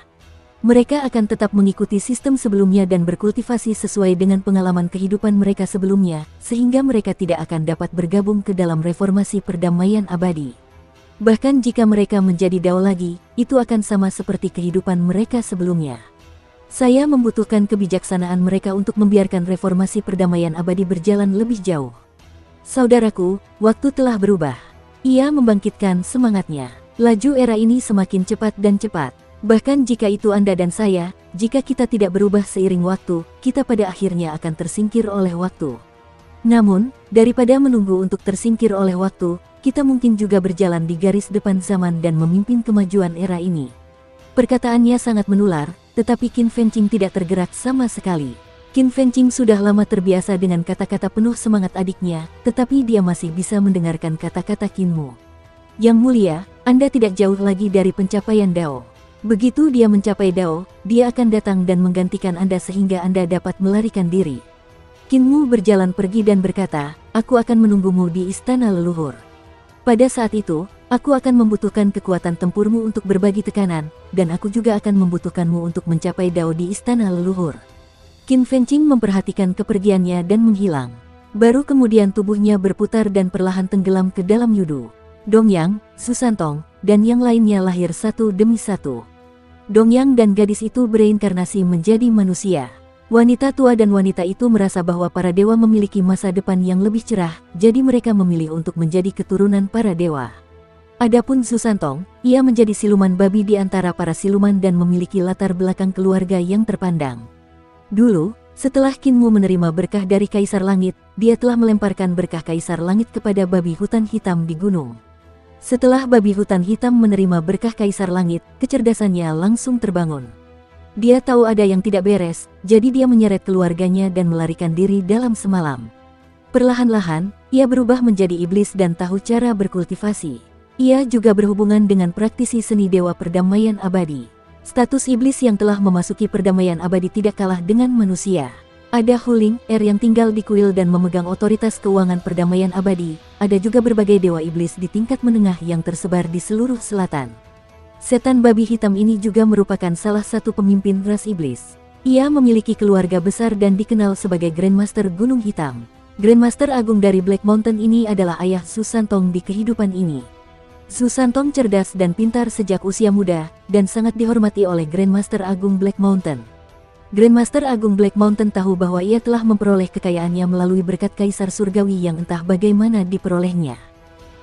Mereka akan tetap mengikuti sistem sebelumnya dan berkultivasi sesuai dengan pengalaman kehidupan mereka sebelumnya, sehingga mereka tidak akan dapat bergabung ke dalam reformasi perdamaian abadi. Bahkan jika mereka menjadi Dao lagi, itu akan sama seperti kehidupan mereka sebelumnya. Saya membutuhkan kebijaksanaan mereka untuk membiarkan reformasi perdamaian abadi berjalan lebih jauh. Saudaraku, waktu telah berubah. Ia membangkitkan semangatnya. Laju era ini semakin cepat dan cepat. Bahkan jika itu Anda dan saya, jika kita tidak berubah seiring waktu, kita pada akhirnya akan tersingkir oleh waktu. Namun, daripada menunggu untuk tersingkir oleh waktu, kita mungkin juga berjalan di garis depan zaman dan memimpin kemajuan era ini. Perkataannya sangat menular, tetapi Qin Fengqing tidak tergerak sama sekali. Qin Fengqing sudah lama terbiasa dengan kata-kata penuh semangat adiknya, tetapi dia masih bisa mendengarkan kata-kata Qin Mu. Yang mulia, Anda tidak jauh lagi dari pencapaian Dao. Begitu dia mencapai Dao, dia akan datang dan menggantikan Anda sehingga Anda dapat melarikan diri. Qin Mu berjalan pergi dan berkata, aku akan menunggumu di istana leluhur. Pada saat itu, aku akan membutuhkan kekuatan tempurmu untuk berbagi tekanan, dan aku juga akan membutuhkanmu untuk mencapai Dao di istana leluhur. Qin Fengqing memperhatikan kepergiannya dan menghilang. Baru kemudian tubuhnya berputar dan perlahan tenggelam ke dalam yudu. Dongyang, Su Santong, dan yang lainnya lahir satu demi satu. Dongyang dan gadis itu bereinkarnasi menjadi manusia. Wanita tua dan wanita itu merasa bahwa para dewa memiliki masa depan yang lebih cerah, jadi mereka memilih untuk menjadi keturunan para dewa. Adapun Su Santong, ia menjadi siluman babi di antara para siluman dan memiliki latar belakang keluarga yang terpandang. Dulu, setelah Qin Mu menerima berkah dari Kaisar Langit, dia telah melemparkan berkah Kaisar Langit kepada babi hutan hitam di gunung. Setelah babi hutan hitam menerima berkah Kaisar Langit, kecerdasannya langsung terbangun. Dia tahu ada yang tidak beres, jadi dia menyeret keluarganya dan melarikan diri dalam semalam. Perlahan-lahan, ia berubah menjadi iblis dan tahu cara berkultivasi. Ia juga berhubungan dengan praktisi seni dewa perdamaian abadi. Status iblis yang telah memasuki perdamaian abadi tidak kalah dengan manusia. Ada Huling Er yang tinggal di kuil dan memegang otoritas keuangan perdamaian abadi. Ada juga berbagai dewa iblis di tingkat menengah yang tersebar di seluruh selatan. Setan babi hitam ini juga merupakan salah satu pemimpin ras iblis. Ia memiliki keluarga besar dan dikenal sebagai Grandmaster Gunung Hitam. Grandmaster Agung dari Black Mountain ini adalah ayah Su Santong di kehidupan ini. Su Santong cerdas dan pintar sejak usia muda, dan sangat dihormati oleh Grandmaster Agung Black Mountain. Grandmaster Agung Black Mountain tahu bahwa ia telah memperoleh kekayaannya melalui berkat Kaisar Surgawi yang entah bagaimana diperolehnya.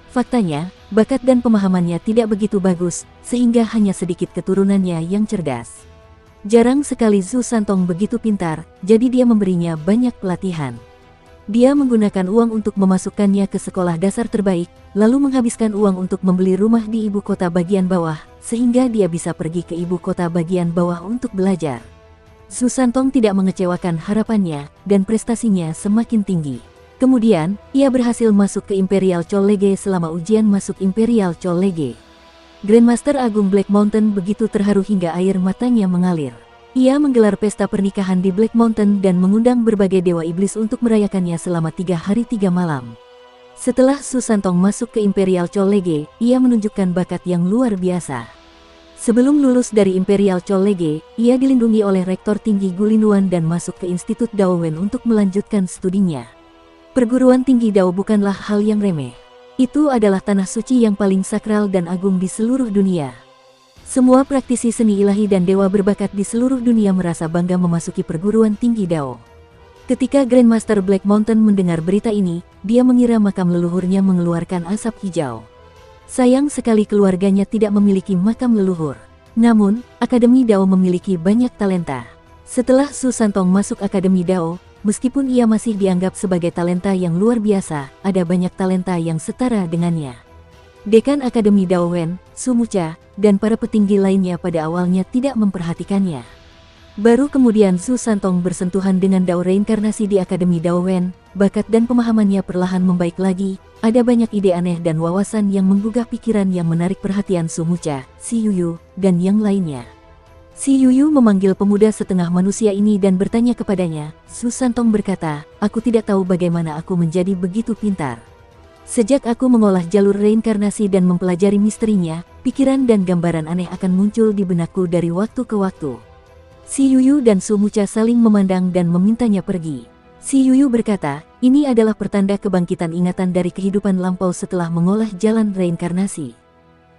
Faktanya, bakat dan pemahamannya tidak begitu bagus, sehingga hanya sedikit keturunannya yang cerdas. Jarang sekali Su Santong begitu pintar, jadi dia memberinya banyak pelatihan. Dia menggunakan uang untuk memasukkannya ke sekolah dasar terbaik, lalu menghabiskan uang untuk membeli rumah di ibu kota bagian bawah, sehingga dia bisa pergi ke ibu kota bagian bawah untuk belajar. Su Santong tidak mengecewakan harapannya, dan prestasinya semakin tinggi. Kemudian, ia berhasil masuk ke Imperial Chollege selama ujian masuk Imperial Chollege. Grandmaster Agung Black Mountain begitu terharu hingga air matanya mengalir. Ia menggelar pesta pernikahan di Black Mountain dan mengundang berbagai dewa iblis untuk merayakannya selama 3 hari 3 malam. Setelah Su Santong masuk ke Imperial Chollege, ia menunjukkan bakat yang luar biasa. Sebelum lulus dari Imperial Chollege, ia dilindungi oleh Rektor Tinggi Gulinuan dan masuk ke Institut Daowen untuk melanjutkan studinya. Perguruan tinggi Dao bukanlah hal yang remeh. Itu adalah tanah suci yang paling sakral dan agung di seluruh dunia. Semua praktisi seni ilahi dan dewa berbakat di seluruh dunia merasa bangga memasuki perguruan tinggi Dao. Ketika Grandmaster Black Mountain mendengar berita ini, dia mengira makam leluhurnya mengeluarkan asap hijau. Sayang sekali keluarganya tidak memiliki makam leluhur. Namun, Akademi Dao memiliki banyak talenta. Setelah Su Santong masuk Akademi Dao, meskipun ia masih dianggap sebagai talenta yang luar biasa, ada banyak talenta yang setara dengannya. Dekan Akademi Dao Wen, Su Mucha, dan para petinggi lainnya pada awalnya tidak memperhatikannya. Baru kemudian Su Santong bersentuhan dengan Dao reinkarnasi di Akademi Dao Wen, bakat dan pemahamannya perlahan membaik lagi. Ada banyak ide aneh dan wawasan yang menggugah pikiran yang menarik perhatian Su Mucha, Si Yuyu, dan yang lainnya. Si Yuyu memanggil pemuda setengah manusia ini dan bertanya kepadanya. Su Santong berkata, "Aku tidak tahu bagaimana aku menjadi begitu pintar. Sejak aku mengolah jalur reinkarnasi dan mempelajari misterinya, pikiran dan gambaran aneh akan muncul di benakku dari waktu ke waktu." Si Yuyu dan Su Mucha saling memandang dan memintanya pergi. Si Yuyu berkata, ini adalah pertanda kebangkitan ingatan dari kehidupan lampau setelah mengolah jalan reinkarnasi.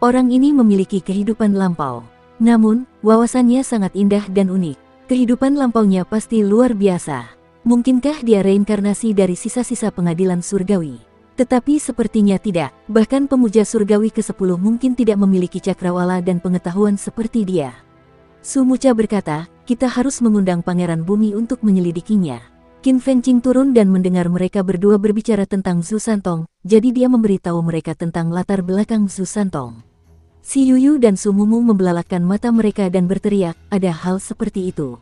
Orang ini memiliki kehidupan lampau. Namun, wawasannya sangat indah dan unik. Kehidupan lampaunya pasti luar biasa. Mungkinkah dia reinkarnasi dari sisa-sisa pengadilan surgawi? Tetapi sepertinya tidak. Bahkan pemuja surgawi ke-10 mungkin tidak memiliki cakrawala dan pengetahuan seperti dia. Su Mucha berkata, kita harus mengundang Pangeran Bumi untuk menyelidikinya. Qin Fengqing turun dan mendengar mereka berdua berbicara tentang Su Santong, jadi dia memberitahu mereka tentang latar belakang Su Santong. Si Yuyu dan Su Mumu membelalakan mata mereka dan berteriak, ada hal seperti itu.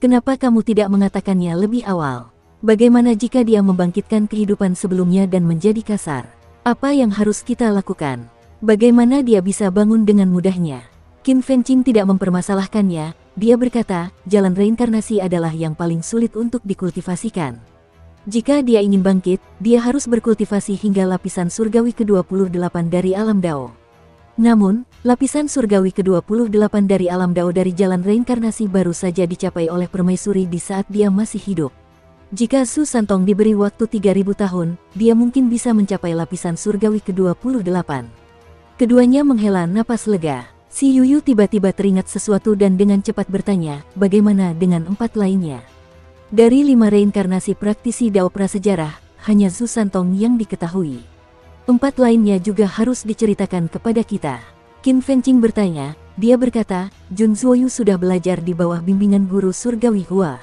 Kenapa kamu tidak mengatakannya lebih awal? Bagaimana jika dia membangkitkan kehidupan sebelumnya dan menjadi kasar? Apa yang harus kita lakukan? Bagaimana dia bisa bangun dengan mudahnya? Qin Fengqing tidak mempermasalahkannya. Dia berkata, jalan reinkarnasi adalah yang paling sulit untuk dikultivasikan. Jika dia ingin bangkit, dia harus berkultivasi hingga lapisan surgawi ke-28 dari alam Dao. Namun, lapisan surgawi ke-28 dari alam Dao dari jalan reinkarnasi baru saja dicapai oleh permaisuri di saat dia masih hidup. Jika Su Santong diberi waktu 3000 tahun, dia mungkin bisa mencapai lapisan surgawi ke-28. Keduanya menghela napas lega. Si Yuyu tiba-tiba teringat sesuatu dan dengan cepat bertanya, bagaimana dengan 4 lainnya? Dari 5 reinkarnasi praktisi Dao prasejarah, hanya Su Santong yang diketahui. 4 lainnya juga harus diceritakan kepada kita. Qin Fengqing bertanya, dia berkata, Jun Zuoyu sudah belajar di bawah bimbingan guru surgawi Hua.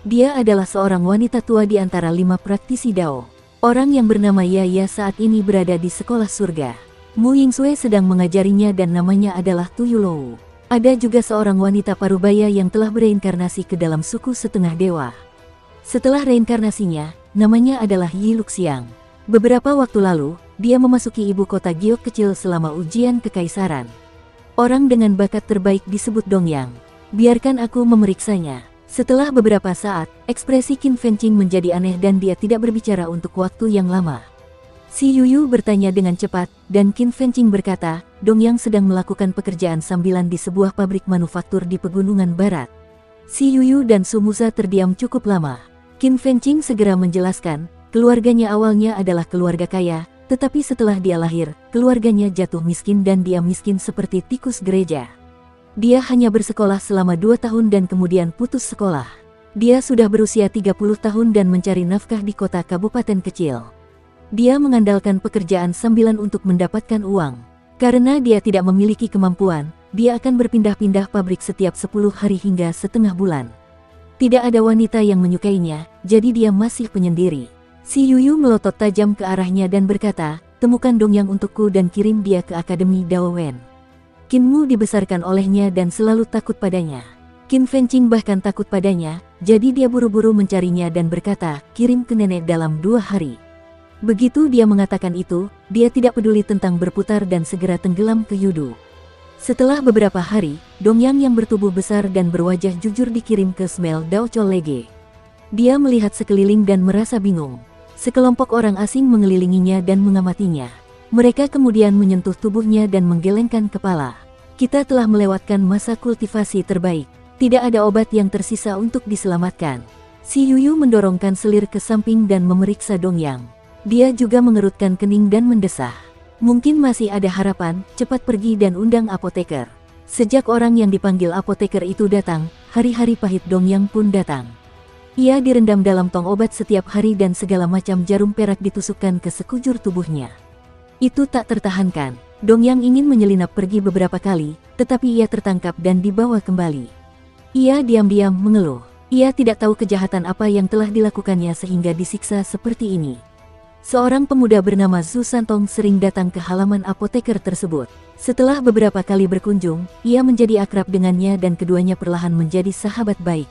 Dia adalah seorang wanita tua di antara 5 praktisi Dao. Orang yang bernama Yaya saat ini berada di sekolah surga. Mu Yingsue sedang mengajarinya dan namanya adalah Tuyulou. Ada juga seorang wanita parubaya yang telah bereinkarnasi ke dalam suku setengah dewa. Setelah reinkarnasinya, namanya adalah Yi Luxiang. Beberapa waktu lalu, dia memasuki ibu kota Giok kecil selama ujian kekaisaran. Orang dengan bakat terbaik disebut Dongyang. Biarkan aku memeriksanya. Setelah beberapa saat, ekspresi Qin Fengqing menjadi aneh dan dia tidak berbicara untuk waktu yang lama. Si Yuyu bertanya dengan cepat, dan Qin Fengqing berkata, Dongyang sedang melakukan pekerjaan sambilan di sebuah pabrik manufaktur di pegunungan barat. Si Yuyu dan Su Musa terdiam cukup lama. Qin Fengqing segera menjelaskan, keluarganya awalnya adalah keluarga kaya, tetapi setelah dia lahir, keluarganya jatuh miskin dan dia miskin seperti tikus gereja. Dia hanya bersekolah selama 2 tahun dan kemudian putus sekolah. Dia sudah berusia 30 tahun dan mencari nafkah di kota kabupaten kecil. Dia mengandalkan pekerjaan sambilan untuk mendapatkan uang. Karena dia tidak memiliki kemampuan, dia akan berpindah-pindah pabrik setiap 10 hari hingga setengah bulan. Tidak ada wanita yang menyukainya, jadi dia masih penyendiri. Si Yuyu melotot tajam ke arahnya dan berkata, temukan Dongyang untukku dan kirim dia ke Akademi Dao Wen. Qinmu dibesarkan olehnya dan selalu takut padanya. Qin Fengqing bahkan takut padanya, jadi dia buru-buru mencarinya dan berkata, kirim ke nenek dalam 2 hari. Begitu dia mengatakan itu, dia tidak peduli tentang berputar dan segera tenggelam ke Yudu. Setelah beberapa hari, Dongyang yang bertubuh besar dan berwajah jujur dikirim ke Smel Dao Cholege. Dia melihat sekeliling dan merasa bingung. Sekelompok orang asing mengelilinginya dan mengamatinya. Mereka kemudian menyentuh tubuhnya dan menggelengkan kepala. Kita telah melewatkan masa kultivasi terbaik. Tidak ada obat yang tersisa untuk diselamatkan. Si Yuyu mendorongkan selir ke samping dan memeriksa Dongyang. Dia juga mengerutkan kening dan mendesah. Mungkin masih ada harapan, cepat pergi dan undang apoteker. Sejak orang yang dipanggil apoteker itu datang, hari-hari pahit Dongyang pun datang. Ia direndam dalam tong obat setiap hari dan segala macam jarum perak ditusukkan ke sekujur tubuhnya. Itu tak tertahankan. Dongyang ingin menyelinap pergi beberapa kali, tetapi ia tertangkap dan dibawa kembali. Ia diam-diam mengeluh. Ia tidak tahu kejahatan apa yang telah dilakukannya sehingga disiksa seperti ini. Seorang pemuda bernama Zhu Santong sering datang ke halaman apoteker tersebut. Setelah beberapa kali berkunjung, ia menjadi akrab dengannya dan keduanya perlahan menjadi sahabat baik.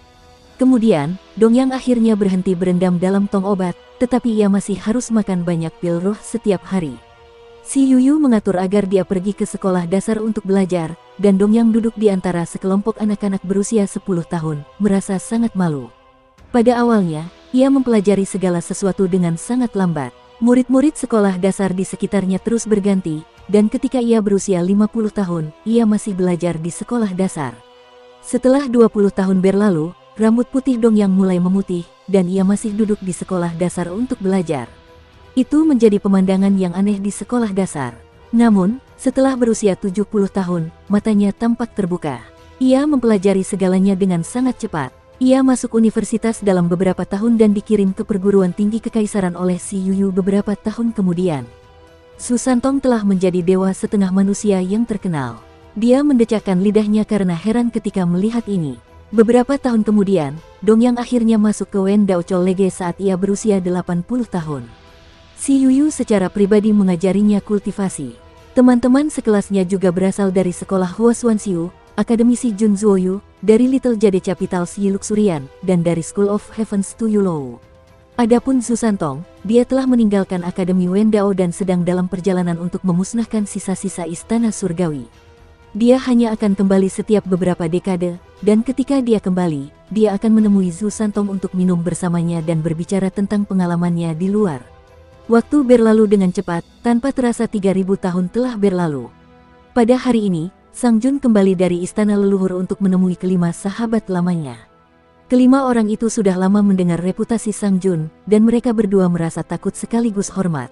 Kemudian, Dongyang akhirnya berhenti berendam dalam tong obat, tetapi ia masih harus makan banyak pil roh setiap hari. Si Yuyu mengatur agar dia pergi ke sekolah dasar untuk belajar, dan Dongyang duduk di antara sekelompok anak-anak berusia 10 tahun, merasa sangat malu. Pada awalnya, ia mempelajari segala sesuatu dengan sangat lambat. Murid-murid sekolah dasar di sekitarnya terus berganti, dan ketika ia berusia 50 tahun, ia masih belajar di sekolah dasar. Setelah 20 tahun berlalu, rambut putih Dongyang mulai memutih, dan ia masih duduk di sekolah dasar untuk belajar. Itu menjadi pemandangan yang aneh di sekolah dasar. Namun, setelah berusia 70 tahun, matanya tampak terbuka. Ia mempelajari segalanya dengan sangat cepat. Ia masuk universitas dalam beberapa tahun dan dikirim ke perguruan tinggi kekaisaran oleh Si Yuyu beberapa tahun kemudian. Su Santong telah menjadi dewa setengah manusia yang terkenal. Dia mendecakkan lidahnya karena heran ketika melihat ini. Beberapa tahun kemudian, Dongyang akhirnya masuk ke Wen Dao Cholege saat ia berusia 80 tahun. Si Yuyu secara pribadi mengajarinya kultivasi. Teman-teman sekelasnya juga berasal dari sekolah Huasuanxiu, Akademisi Jun Zuoyu, dari Little Jade Capital Si Luxurian, dan dari School of Heavens Tu Yulou. Adapun Zhu Santong, dia telah meninggalkan Akademi Wen Dao dan sedang dalam perjalanan untuk memusnahkan sisa-sisa istana surgawi. Dia hanya akan kembali setiap beberapa dekade, dan ketika dia kembali, dia akan menemui Zhu Santong untuk minum bersamanya dan berbicara tentang pengalamannya di luar. Waktu berlalu dengan cepat, tanpa terasa 3000 tahun telah berlalu. Pada hari ini, Sang Jun kembali dari istana leluhur untuk menemui kelima sahabat lamanya. Kelima orang itu sudah lama mendengar reputasi Sang Jun, dan mereka berdua merasa takut sekaligus hormat.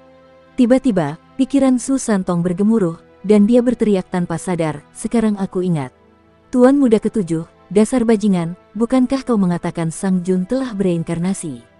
Tiba-tiba, pikiran Su Santong bergemuruh, dan dia berteriak tanpa sadar, sekarang aku ingat. Tuan muda ketujuh, dasar bajingan, bukankah kau mengatakan Sang Jun telah bereinkarnasi?